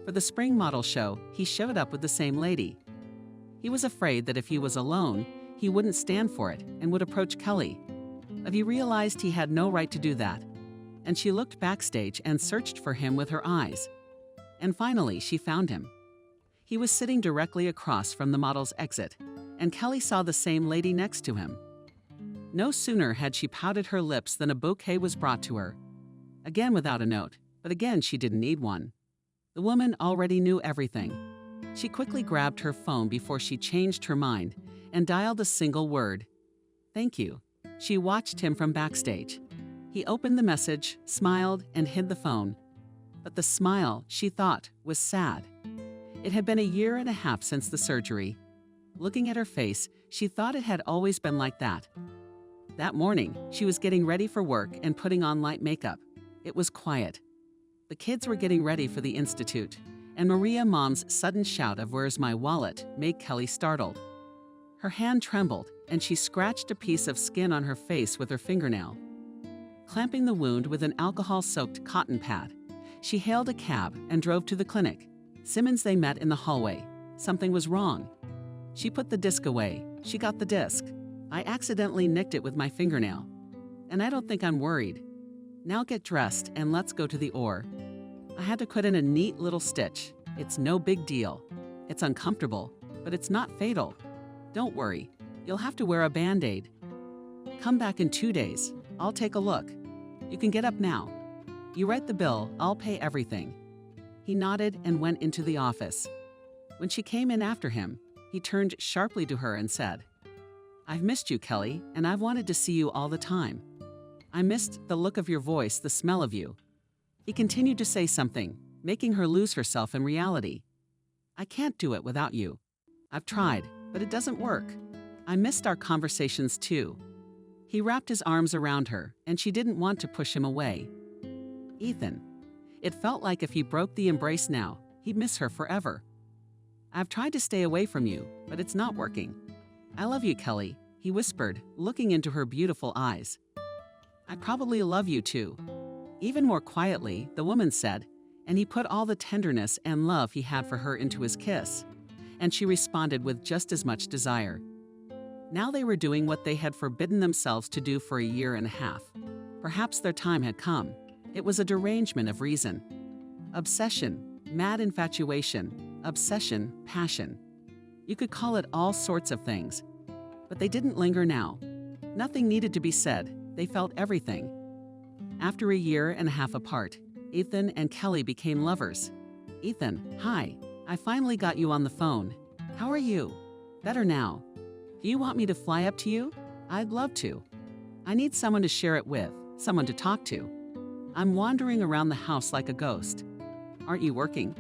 For the spring model show, he showed up with the same lady. He was afraid that if he was alone, he wouldn't stand for it and would approach Kelly. But he realized he had no right to do that, and she looked backstage and searched for him with her eyes. And finally, she found him. He was sitting directly across from the model's exit, and Kelly saw the same lady next to him. No sooner had she pouted her lips than a bouquet was brought to her. Again without a note, but again she didn't need one. The woman already knew everything. She quickly grabbed her phone before she changed her mind and dialed a single word. "Thank you." She watched him from backstage. He opened the message, smiled, and hid the phone. But the smile, she thought, was sad. It had been a year and a half since the surgery. Looking at her face, she thought it had always been like that. That morning, she was getting ready for work and putting on light makeup. It was quiet. The kids were getting ready for the institute, and Maria Mom's sudden shout of "Where's my wallet?" made Kelly startled. Her hand trembled, and she scratched a piece of skin on her face with her fingernail. Clamping the wound with an alcohol-soaked cotton pad, she hailed a cab and drove to the clinic. Simmons they met in the hallway. Something was wrong. She put the disc away. She got the disc. "I accidentally nicked it with my fingernail. And I don't think I'm worried. Now get dressed and let's go to the OR. I had to put in a neat little stitch. It's no big deal. It's uncomfortable, but it's not fatal. Don't worry. You'll have to wear a Band-Aid. Come back in 2 days. I'll take a look. You can get up now. You write the bill, I'll pay everything." He nodded and went into the office. When she came in after him, he turned sharply to her and said, "I've missed you, Kelly, and I've wanted to see you all the time. I missed the look of your voice, the smell of you." He continued to say something, making her lose herself in reality. "I can't do it without you. I've tried, but it doesn't work. I missed our conversations too." He wrapped his arms around her, and she didn't want to push him away. Ethan. It felt like if he broke the embrace now, he'd miss her forever. "I've tried to stay away from you, but it's not working. I love you, Kelly," he whispered, looking into her beautiful eyes. "I probably love you too." Even more quietly, the woman said, and he put all the tenderness and love he had for her into his kiss, and she responded with just as much desire. Now they were doing what they had forbidden themselves to do for a year and a half. Perhaps their time had come. It was a derangement of reason. Obsession, mad infatuation, obsession, passion. You could call it all sorts of things. But they didn't linger now. Nothing needed to be said. They felt everything. After a year and a half apart, Ethan and Kelly became lovers. "Ethan, hi. I finally got you on the phone. How are you? Better now. Do you want me to fly up to you? I'd love to. I need someone to share it with, someone to talk to. I'm wandering around the house like a ghost. Aren't you working?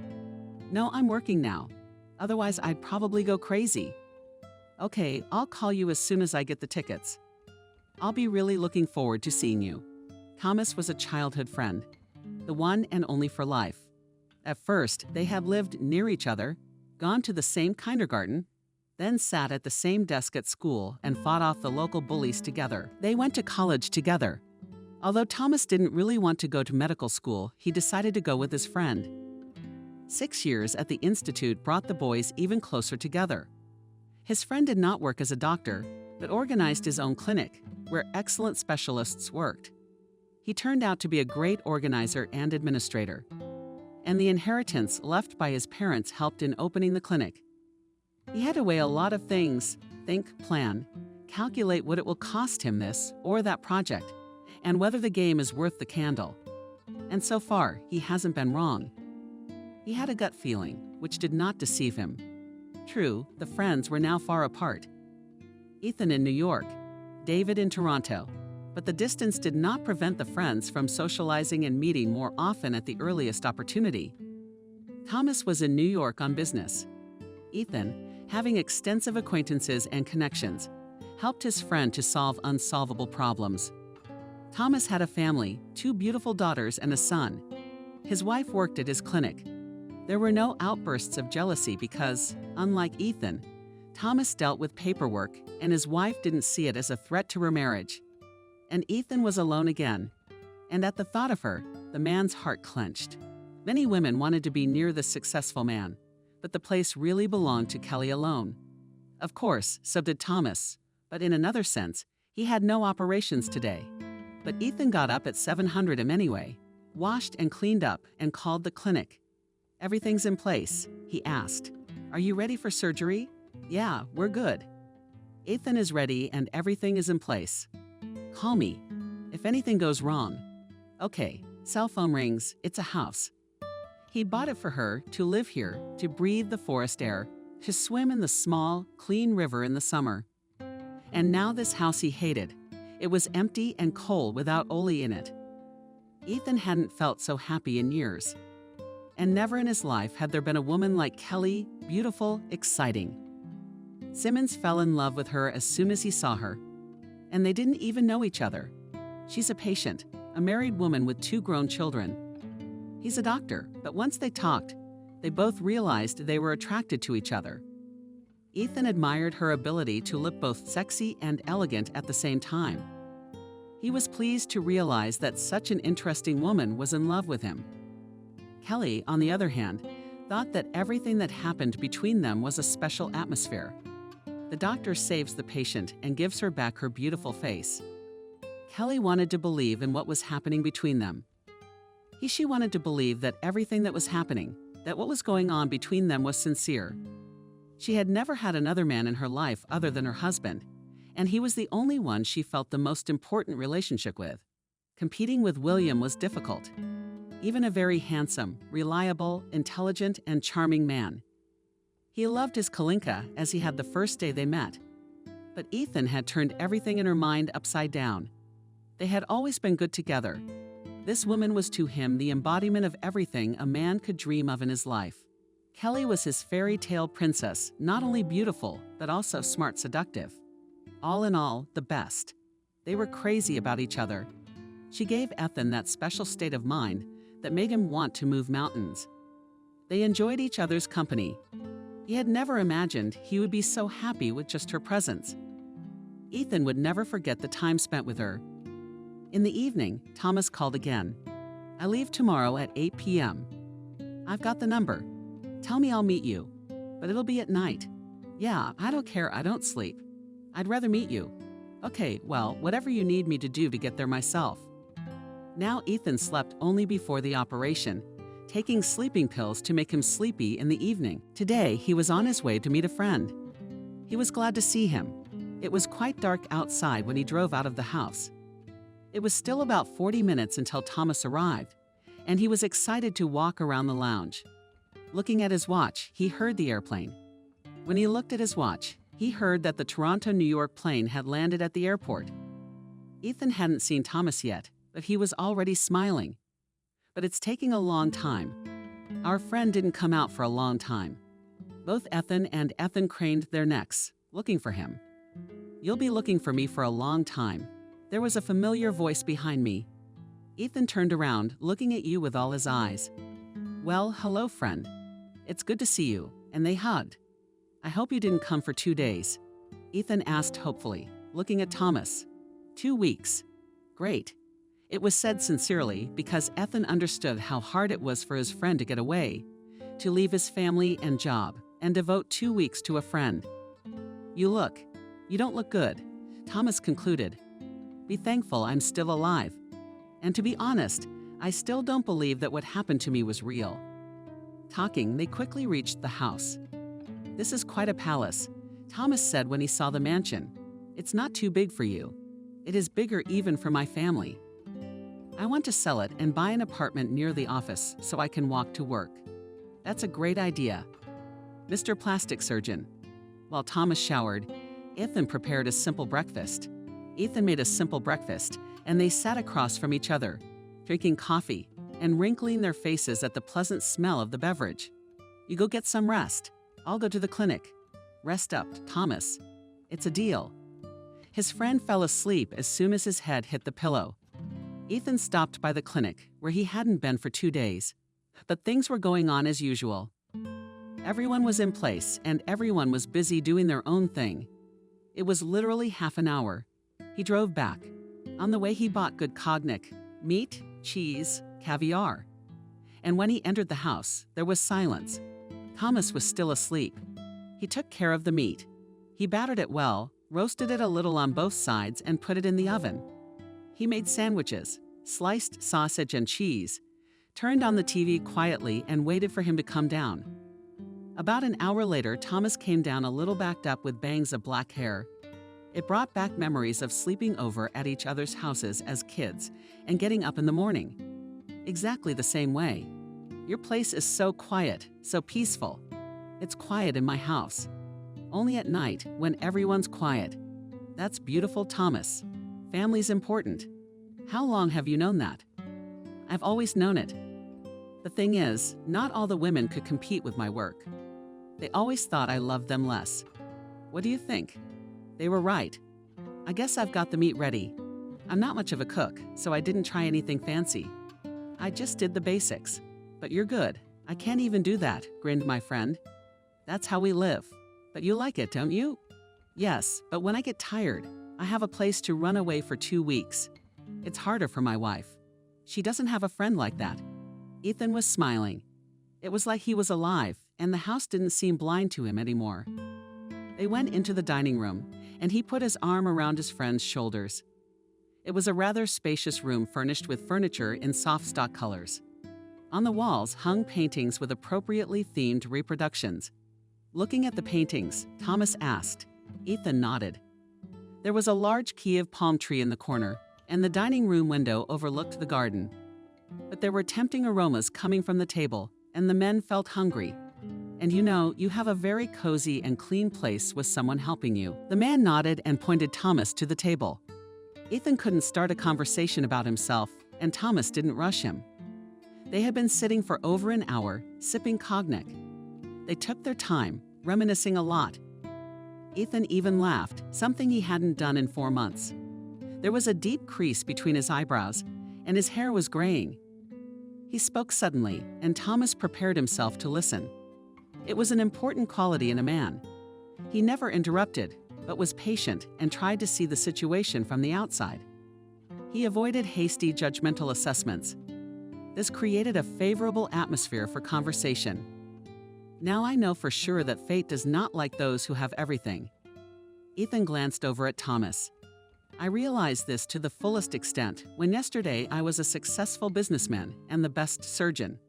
No, I'm working now. Otherwise, I'd probably go crazy. Okay, I'll call you as soon as I get the tickets. I'll be really looking forward to seeing you. Thomas was a childhood friend, the one and only for life. At first, they had lived near each other, gone to the same kindergarten, then sat at the same desk at school and fought off the local bullies together. They went to college together. Although Thomas didn't really want to go to medical school, he decided to go with his friend. 6 years at the institute brought the boys even closer together. His friend did not work as a doctor, but organized his own clinic, where excellent specialists worked. He turned out to be a great organizer and administrator. And the inheritance left by his parents helped in opening the clinic. He had to weigh a lot of things, think, plan, calculate what it will cost him this or that project, and whether the game is worth the candle. And so far, he hasn't been wrong. He had a gut feeling, which did not deceive him. True, the friends were now far apart. Ethan in New York, David in Toronto, but the distance did not prevent the friends from socializing and meeting more often at the earliest opportunity. Thomas was in New York on business. Ethan, having extensive acquaintances and connections, helped his friend to solve unsolvable problems. Thomas had a family, 2 beautiful daughters and a son. His wife worked at his clinic. There were no outbursts of jealousy because, unlike Ethan, Thomas dealt with paperwork and his wife didn't see it as a threat to her marriage. And Ethan was alone again. And at the thought of her, the man's heart clenched. Many women wanted to be near the successful man, but the place really belonged to Kelly alone. Of course, so did Thomas, but in another sense, he had no operations today. But Ethan got up at 700 am anyway, washed and cleaned up, and called the clinic. Everything's in place, he asked. Are you ready for surgery? Yeah, we're good. Ethan is ready and everything is in place. Call me if anything goes wrong. Okay, cell phone rings, it's a house. He bought it for her to live here, to breathe the forest air, to swim in the small, clean river in the summer. And now this house he hated. It was empty and cold without Oli in it. Ethan hadn't felt so happy in years. And never in his life had there been a woman like Kelly, beautiful, exciting. Simmons fell in love with her as soon as he saw her. And they didn't even know each other. She's a patient, a married woman with 2 grown children. He's a doctor, but once they talked, they both realized they were attracted to each other. Ethan admired her ability to look both sexy and elegant at the same time. He was pleased to realize that such an interesting woman was in love with him. Kelly, on the other hand, thought that everything that happened between them was a special atmosphere. The doctor saves the patient and gives her back her beautiful face. Kelly wanted to believe in what was happening between them. She wanted to believe that everything that was happening, that what was going on between them was sincere. She had never had another man in her life other than her husband, and he was the only one she felt the most important relationship with. Competing with William was difficult. Even a very handsome, reliable, intelligent, and charming man. He loved his Kalinka as he had the first day they met. But Ethan had turned everything in her mind upside down. They had always been good together. This woman was to him the embodiment of everything a man could dream of in his life. Kelly was his fairy tale princess, not only beautiful, but also smart seductive. All in all, the best. They were crazy about each other. She gave Ethan that special state of mind that made him want to move mountains. They enjoyed each other's company. He had never imagined he would be so happy with just her presence. Ethan would never forget the time spent with her. In the evening, Thomas called again. I leave tomorrow at 8 p.m. I've got the number. Tell me I'll meet you, but it'll be at night. Yeah, I don't care, I don't sleep. I'd rather meet you. Okay, well, whatever you need me to do to get there myself. Now Ethan slept only before the operation, taking sleeping pills to make him sleepy in the evening. Today, he was on his way to meet a friend. He was glad to see him. It was quite dark outside when he drove out of the house. It was still about 40 minutes until Thomas arrived, and he was excited to walk around the lounge. Looking at his watch, he heard the airplane. When he looked at his watch, he heard that the Toronto-New York plane had landed at the airport. Ethan hadn't seen Thomas yet, but he was already smiling. But it's taking a long time. Our friend didn't come out for a long time. Both Ethan and Ethan craned their necks, looking for him. "You'll be looking for me for a long time." There was a familiar voice behind me. Ethan turned around, looking at you with all his eyes. "Well, hello, friend. It's good to see you," and they hugged. "I hope you didn't come for 2 days," Ethan asked hopefully, looking at Thomas. 2 weeks. Great. It was said sincerely because Ethan understood how hard it was for his friend to get away, to leave his family and job, and devote 2 weeks to a friend. You don't look good," Thomas concluded. "Be thankful I'm still alive. And to be honest, I still don't believe that what happened to me was real." Talking, they quickly reached the house. "This is quite a palace," Thomas said when he saw the mansion. "It's not too big for you. It is bigger even for my family. I want to sell it and buy an apartment near the office so I can walk to work." "That's a great idea, Mr. Plastic Surgeon." While Thomas showered, Ethan prepared a simple breakfast. Ethan made a simple breakfast, and they sat across from each other, drinking coffee and wrinkling their faces at the pleasant smell of the beverage. "You go get some rest. I'll go to the clinic." "Rest up, Thomas. It's a deal." His friend fell asleep as soon as his head hit the pillow. Ethan stopped by the clinic, where he hadn't been for 2 days. But things were going on as usual. Everyone was in place, and everyone was busy doing their own thing. It was literally half an hour. He drove back. On the way, he bought good cognac, meat, cheese, caviar. And when he entered the house, there was silence. Thomas was still asleep. He took care of the meat. He battered it well, roasted it a little on both sides, and put it in the oven. He made sandwiches, sliced sausage and cheese, turned on the TV quietly, and waited for him to come down. About an hour later, Thomas came down a little backed up with bangs of black hair. It brought back memories of sleeping over at each other's houses as kids and getting up in the morning. Exactly the same way. "Your place is so quiet, so peaceful." "It's quiet in my house. Only at night, when everyone's quiet." "That's beautiful, Thomas. Family's important." "How long have you known that?" "I've always known it. The thing is, not all the women could compete with my work. They always thought I loved them less." "What do you think?" "They were right. I guess I've got the meat ready. I'm not much of a cook, so I didn't try anything fancy. I just did the basics." "But you're good. I can't even do that," grinned my friend. "That's how we live. But you like it, don't you?" "Yes, but when I get tired, I have a place to run away for 2 weeks. It's harder for my wife. She doesn't have a friend like that." Ethan was smiling. It was like he was alive, and the house didn't seem blind to him anymore. They went into the dining room, and he put his arm around his friend's shoulders. It was a rather spacious room furnished with furniture in soft stock colors. On the walls hung paintings with appropriately themed reproductions. Looking at the paintings, Thomas asked. Ethan nodded. There was a large Kiev palm tree in the corner, and the dining room window overlooked the garden. But there were tempting aromas coming from the table, and the men felt hungry. "And you have a very cozy and clean place with someone helping you." The man nodded and pointed Thomas to the table. Ethan couldn't start a conversation about himself, and Thomas didn't rush him. They had been sitting for over an hour, sipping cognac. They took their time, reminiscing a lot. Ethan even laughed, something he hadn't done in 4 months. There was a deep crease between his eyebrows, and his hair was graying. He spoke suddenly, and Thomas prepared himself to listen. It was an important quality in a man. He never interrupted, but was patient and tried to see the situation from the outside. He avoided hasty, judgmental assessments. This created a favorable atmosphere for conversation. Now I know for sure that fate does not like those who have everything. Ethan glanced over at Thomas. I realized this to the fullest extent when yesterday I was a successful businessman and the best surgeon.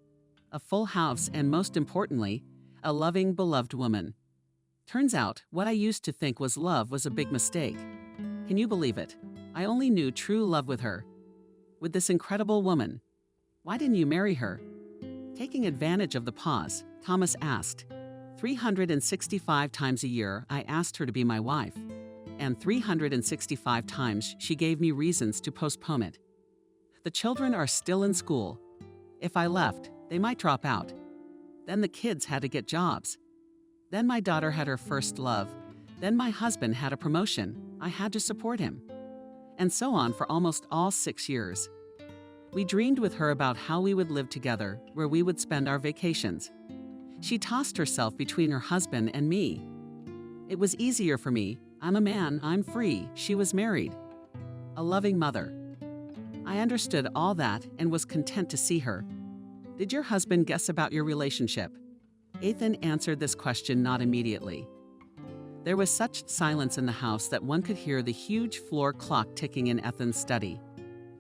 A full house and, most importantly, a loving, beloved woman. Turns out, what I used to think was love was a big mistake. Can you believe it? I only knew true love with her. With this incredible woman. Why didn't you marry her? Taking advantage of the pause, Thomas asked, 365 times a year I asked her to be my wife, and 365 times she gave me reasons to postpone it. The children are still in school. If I left, they might drop out. Then the kids had to get jobs. Then my daughter had her first love. Then my husband had a promotion. I had to support him. And so on for almost all 6 years. We dreamed with her about how we would live together, where we would spend our vacations. She tossed herself between her husband and me. It was easier for me. I'm a man, I'm free. She was married. A loving mother. I understood all that and was content to see her. Did your husband guess about your relationship? Ethan answered this question not immediately. There was such silence in the house that one could hear the huge floor clock ticking in Ethan's study.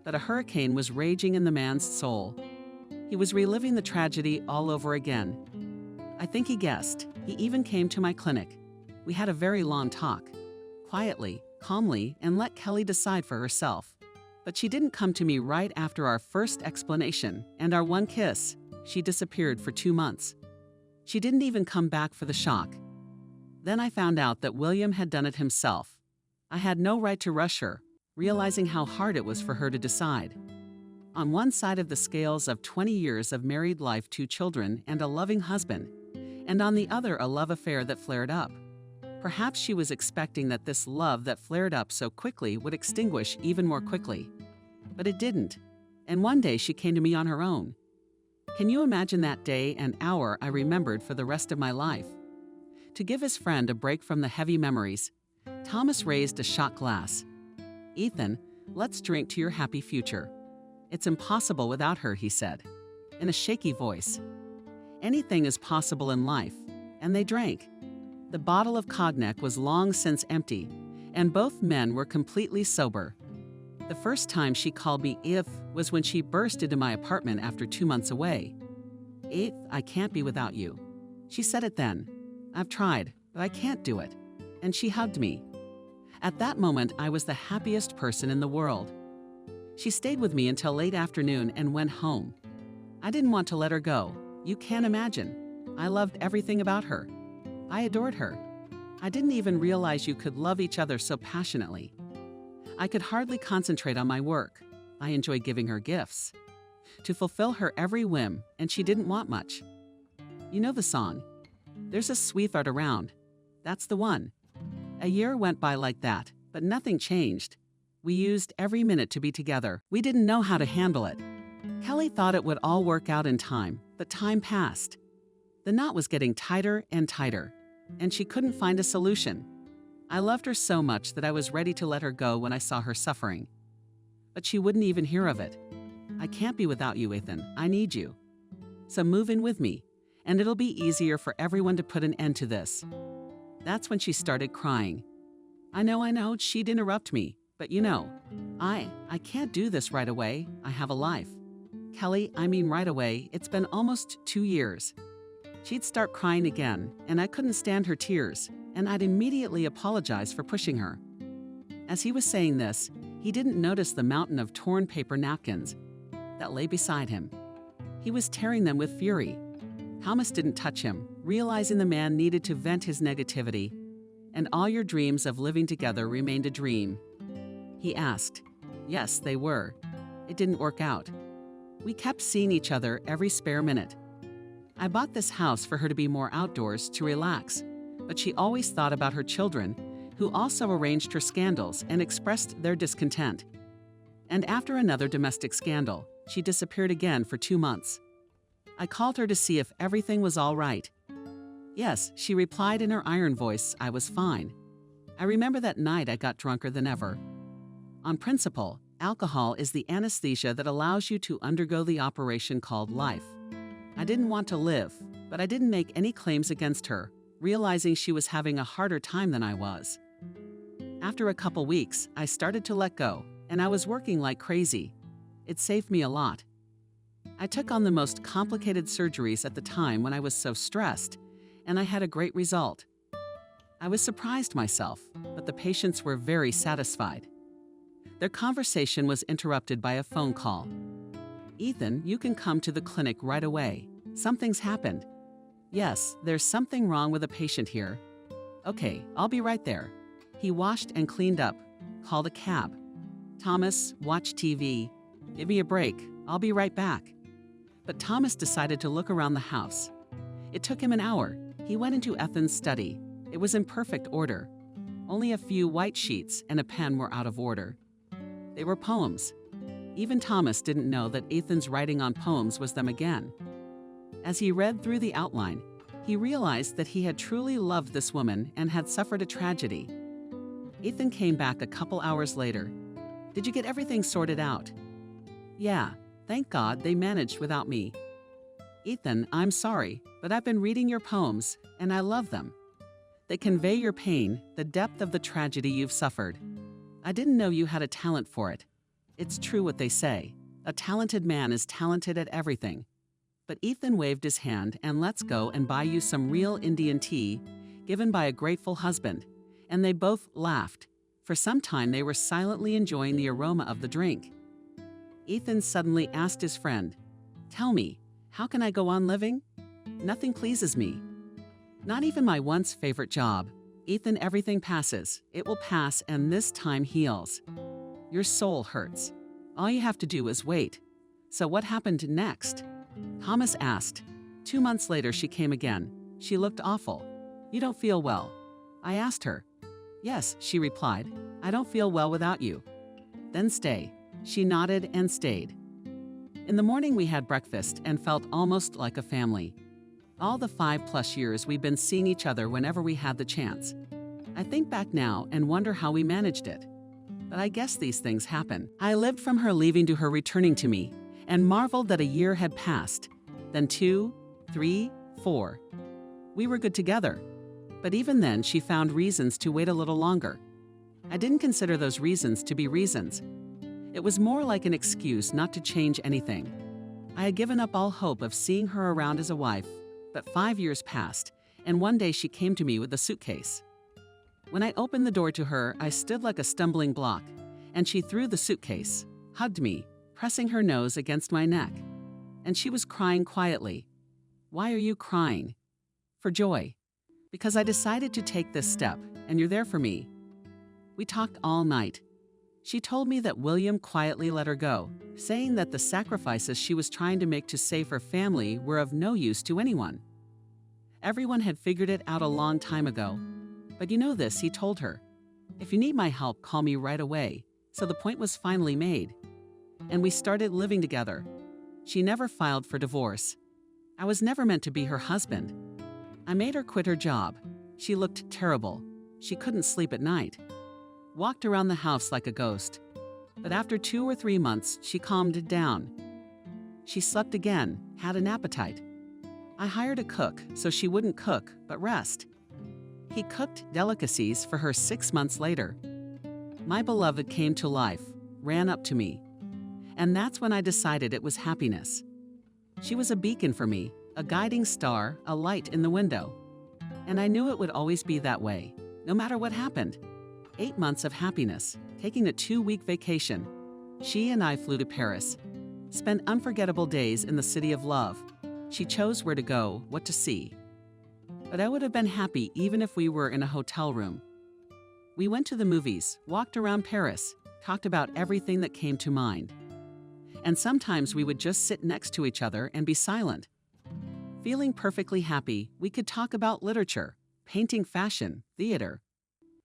But a hurricane was raging in the man's soul. He was reliving the tragedy all over again. I think he guessed. He even came to my clinic. We had a very long talk. Quietly, calmly, and let Kelly decide for herself. But she didn't come to me right after our first explanation and our one kiss. She disappeared for 2 months. She didn't even come back for the shock. Then I found out that William had done it himself. I had no right to rush her, realizing how hard it was for her to decide. On one side of the scales of 20 years of married life, 2 children, and a loving husband, and on the other a love affair that flared up. Perhaps she was expecting that this love that flared up so quickly would extinguish even more quickly. But it didn't, and one day she came to me on her own. Can you imagine that day and hour I remembered for the rest of my life? To give his friend a break from the heavy memories, Thomas raised a shot glass. Ethan, let's drink to your happy future. It's impossible without her, he said, in a shaky voice. Anything is possible in life, and they drank. The bottle of cognac was long since empty, and both men were completely sober. The first time she called me If was when she burst into my apartment after 2 months away. If, I can't be without you. She said it then. I've tried, but I can't do it. And she hugged me. At that moment, I was the happiest person in the world. She stayed with me until late afternoon and went home. I didn't want to let her go. You can't imagine. I loved everything about her. I adored her. I didn't even realize you could love each other so passionately. I could hardly concentrate on my work. I enjoyed giving her gifts. To fulfill her every whim, and she didn't want much. You know the song, "There's a sweetheart around." That's the one. A year went by like that, but nothing changed. We used every minute to be together. We didn't know how to handle it. Kelly thought it would all work out in time, but time passed. The knot was getting tighter and tighter, and she couldn't find a solution. I loved her so much that I was ready to let her go when I saw her suffering. But she wouldn't even hear of it. I can't be without you, Ethan. I need you. So move in with me, and it'll be easier for everyone to put an end to this. That's when she started crying. I know, she'd interrupt me, but I can't do this right away. I have a life. Kelly, I mean right away, it's been almost 2 years. She'd start crying again, and I couldn't stand her tears, and I'd immediately apologize for pushing her. As he was saying this, he didn't notice the mountain of torn paper napkins that lay beside him. He was tearing them with fury. Thomas didn't touch him, realizing the man needed to vent his negativity, and all your dreams of living together remained a dream. He asked. Yes, they were. It didn't work out. We kept seeing each other every spare minute. I bought this house for her to be more outdoors, to relax, but she always thought about her children, who also arranged her scandals and expressed their discontent. And after another domestic scandal, she disappeared again for 2 months. I called her to see if everything was all right. Yes, she replied in her iron voice, I was fine. I remember that night I got drunker than ever. On principle, alcohol is the anesthesia that allows you to undergo the operation called life. I didn't want to live, but I didn't make any claims against her, realizing she was having a harder time than I was. After a couple weeks, I started to let go, and I was working like crazy. It saved me a lot. I took on the most complicated surgeries at the time when I was so stressed, and I had a great result. I was surprised myself, but the patients were very satisfied. Their conversation was interrupted by a phone call. Ethan, you can come to the clinic right away. Something's happened. Yes, there's something wrong with a patient here. Okay, I'll be right there. He washed and cleaned up, called a cab. Thomas, watch TV. Give me a break. I'll be right back. But Thomas decided to look around the house. It took him an hour. He went into Ethan's study. It was in perfect order. Only a few white sheets and a pen were out of order. They were poems. Even Thomas didn't know that Ethan's writing on poems was them again. As he read through the outline, he realized that he had truly loved this woman and had suffered a tragedy. Ethan came back a couple hours later. Did you get everything sorted out? Yeah, thank God they managed without me. Ethan, I'm sorry, but I've been reading your poems, and I love them. They convey your pain, the depth of the tragedy you've suffered. I didn't know you had a talent for it. It's true what they say. A talented man is talented at everything. But Ethan waved his hand and let's go and buy you some real Indian tea, given by a grateful husband, and they both laughed. For some time they were silently enjoying the aroma of the drink. Ethan suddenly asked his friend, "Tell me, how can I go on living? Nothing pleases me. Not even my once favorite job. Ethan, everything passes. It will pass and this time heals. Your soul hurts. All you have to do is wait." So what happened next? Thomas asked. 2 months later she came again. She looked awful. "You don't feel well." I asked her. "Yes," she replied. "I don't feel well without you." "Then stay." She nodded and stayed. In the morning we had breakfast and felt almost like a family. All the 5+ years we've been seeing each other whenever we had the chance. I think back now and wonder how we managed it. But I guess these things happen. I lived from her leaving to her returning to me, and marveled that a year had passed. Then 2, 3, 4. We were good together. But even then she found reasons to wait a little longer. I didn't consider those reasons to be reasons. It was more like an excuse not to change anything. I had given up all hope of seeing her around as a wife, but 5 years passed, and one day she came to me with a suitcase. When I opened the door to her, I stood like a stumbling block, and she threw the suitcase, hugged me, pressing her nose against my neck. And she was crying quietly. "Why are you crying?" "For joy. Because I decided to take this step, and you're there for me." We talked all night. She told me that William quietly let her go, saying that the sacrifices she was trying to make to save her family were of no use to anyone. Everyone had figured it out a long time ago. "But you know this," he told her. "If you need my help, call me right away." So the point was finally made. And we started living together. She never filed for divorce. I was never meant to be her husband. I made her quit her job. She looked terrible. She couldn't sleep at night. Walked around the house like a ghost. But after 2 or 3 months, she calmed down. She slept again, had an appetite. I hired a cook so she wouldn't cook, but rest. He cooked delicacies for her 6 months later. My beloved came to life, ran up to me. And that's when I decided it was happiness. She was a beacon for me, a guiding star, a light in the window. And I knew it would always be that way, no matter what happened. 8 months of happiness, taking a 2-week vacation. She and I flew to Paris, spent unforgettable days in the city of love. She chose where to go, what to see. But I would have been happy even if we were in a hotel room. We went to the movies, walked around Paris, talked about everything that came to mind. And sometimes we would just sit next to each other and be silent. Feeling perfectly happy, we could talk about literature, painting, fashion, theater.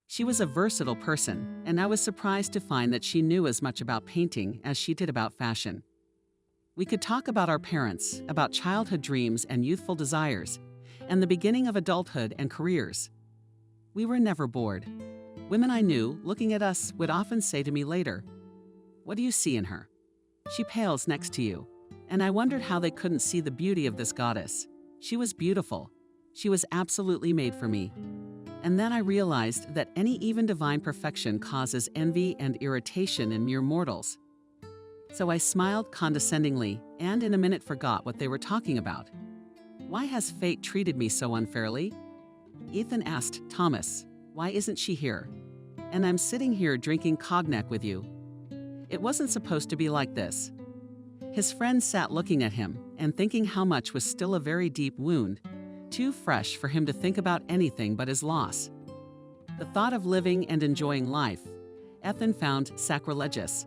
She was a versatile person, and I was surprised to find that she knew as much about painting as she did about fashion. We could talk about our parents, about childhood dreams and youthful desires, and the beginning of adulthood and careers. We were never bored. Women I knew, looking at us, would often say to me later, "What do you see in her? She pales next to you." And I wondered how they couldn't see the beauty of this goddess. She was beautiful. She was absolutely made for me. And then I realized that any even divine perfection causes envy and irritation in mere mortals. So I smiled condescendingly and in a minute forgot what they were talking about. Why has fate treated me so unfairly? Ethan asked Thomas, "Why isn't she here? And I'm sitting here drinking cognac with you. It wasn't supposed to be like this." His friend sat looking at him and thinking how much was still a very deep wound, too fresh for him to think about anything but his loss. The thought of living and enjoying life, Ethan found sacrilegious.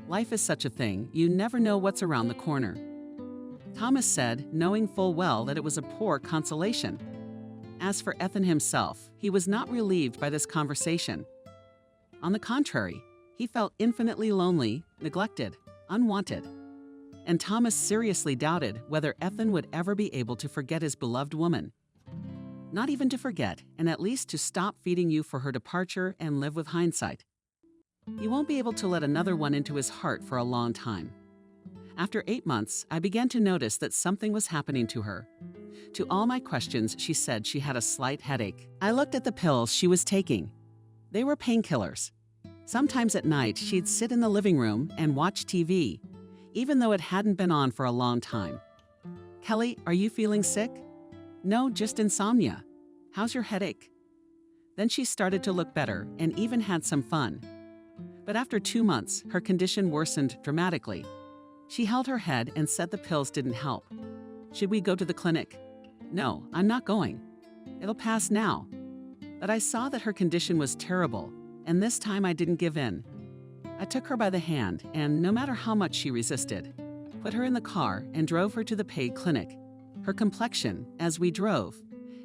Life is such a thing, you never know what's around the corner. Thomas said, knowing full well that it was a poor consolation. As for Ethan himself, he was not relieved by this conversation. On the contrary, he felt infinitely lonely, neglected, unwanted. And Thomas seriously doubted whether Ethan would ever be able to forget his beloved woman. Not even to forget, and at least to stop feeding you for her departure and live with hindsight. He won't be able to let another one into his heart for a long time. After 8 months, I began to notice that something was happening to her. To all my questions, she said she had a slight headache. I looked at the pills she was taking. They were painkillers. Sometimes at night, she'd sit in the living room and watch TV, even though it hadn't been on for a long time. Kelly, are you feeling sick? No, just insomnia. How's your headache? Then she started to look better and even had some fun. But after 2 months, her condition worsened dramatically. She held her head and said the pills didn't help. Should we go to the clinic? No, I'm not going. It'll pass now. But I saw that her condition was terrible, and this time I didn't give in. I took her by the hand, and no matter how much she resisted, put her in the car and drove her to the paid clinic. Her complexion, as we drove,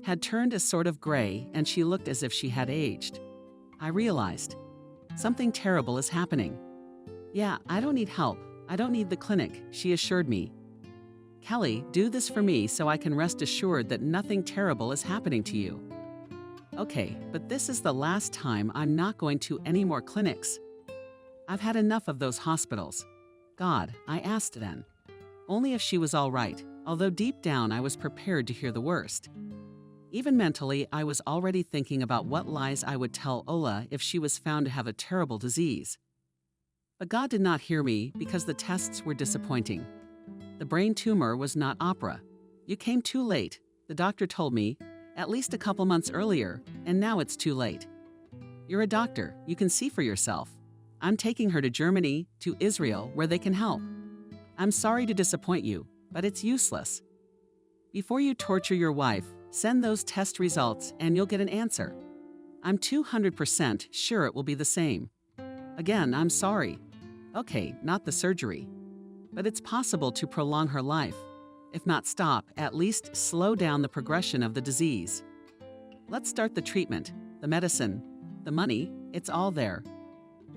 had turned a sort of gray, and she looked as if she had aged. I realized, something terrible is happening. Yeah, I don't need help. I don't need the clinic, she assured me. Kelly, do this for me so I can rest assured that nothing terrible is happening to you. Okay, but this is the last time I'm not going to any more clinics. I've had enough of those hospitals. God, I asked then. Only if she was all right, although deep down I was prepared to hear the worst. Even mentally, I was already thinking about what lies I would tell Ola if she was found to have a terrible disease. But God did not hear me because the tests were disappointing. The brain tumor was not opera. You came too late, the doctor told me, at least a couple months earlier, and now it's too late. You're a doctor, you can see for yourself. I'm taking her to Germany, to Israel, where they can help. I'm sorry to disappoint you, but it's useless. Before you torture your wife, send those test results and you'll get an answer. I'm 200% sure it will be the same. Again, I'm sorry. Okay, not the surgery. But it's possible to prolong her life. If not stop, at least slow down the progression of the disease. Let's start the treatment, the medicine, the money, it's all there.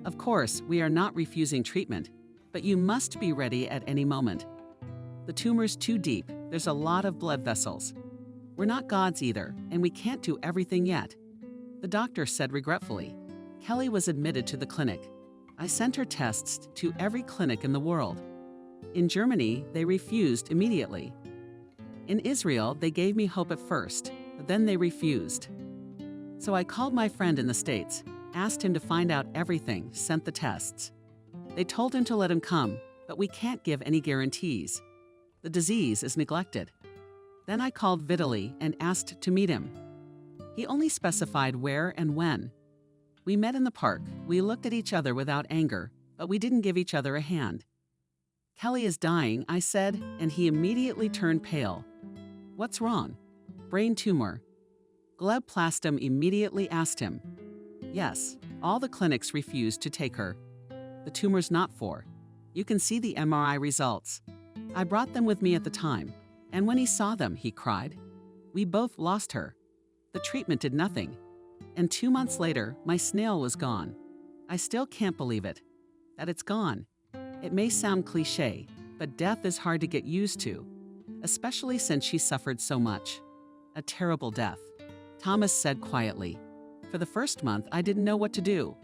Of course, we are not refusing treatment, but you must be ready at any moment. The tumor's too deep, there's a lot of blood vessels. We're not gods either, and we can't do everything yet. The doctor said regretfully. Kelly was admitted to the clinic. I sent her tests to every clinic in the world. In Germany, they refused immediately. In Israel, they gave me hope at first, but then they refused. So I called my friend in the States, asked him to find out everything, sent the tests. They told him to let him come, but we can't give any guarantees. The disease is neglected. Then I called Vitaly and asked to meet him. He only specified where and when. We met in the park. We looked at each other without anger, but we didn't give each other a hand. Kelly is dying, I said, and he immediately turned pale. What's wrong? Brain tumor. Glebplastum immediately asked him. Yes, all the clinics refused to take her. The tumor's not for. You can see the MRI results. I brought them with me at the time, and when he saw them, he cried. We both lost her. The treatment did nothing. And 2 months later, my snail was gone. I still can't believe it. That it's gone. It may sound cliché, but death is hard to get used to, especially since she suffered so much. A terrible death. Thomas said quietly. For the first month, I didn't know what to do.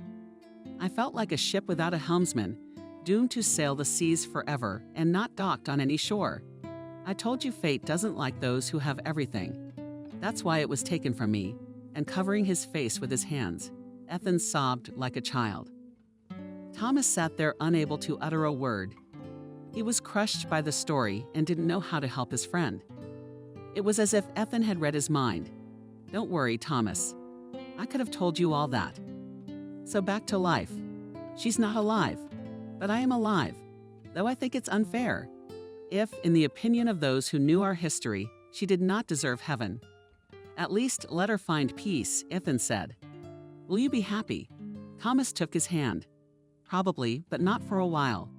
I felt like a ship without a helmsman, doomed to sail the seas forever and not docked on any shore. I told you fate doesn't like those who have everything. That's why it was taken from me. And covering his face with his hands, Ethan sobbed like a child. Thomas sat there unable to utter a word. He was crushed by the story and didn't know how to help his friend. It was as if Ethan had read his mind. Don't worry, Thomas. I could have told you all that. So back to life. She's not alive, but I am alive. though I think it's unfair. If, in the opinion of those who knew our history, she did not deserve heaven, at least let her find peace, Ithan said. Will you be happy? Khamis took his hand. Probably, but not for a while.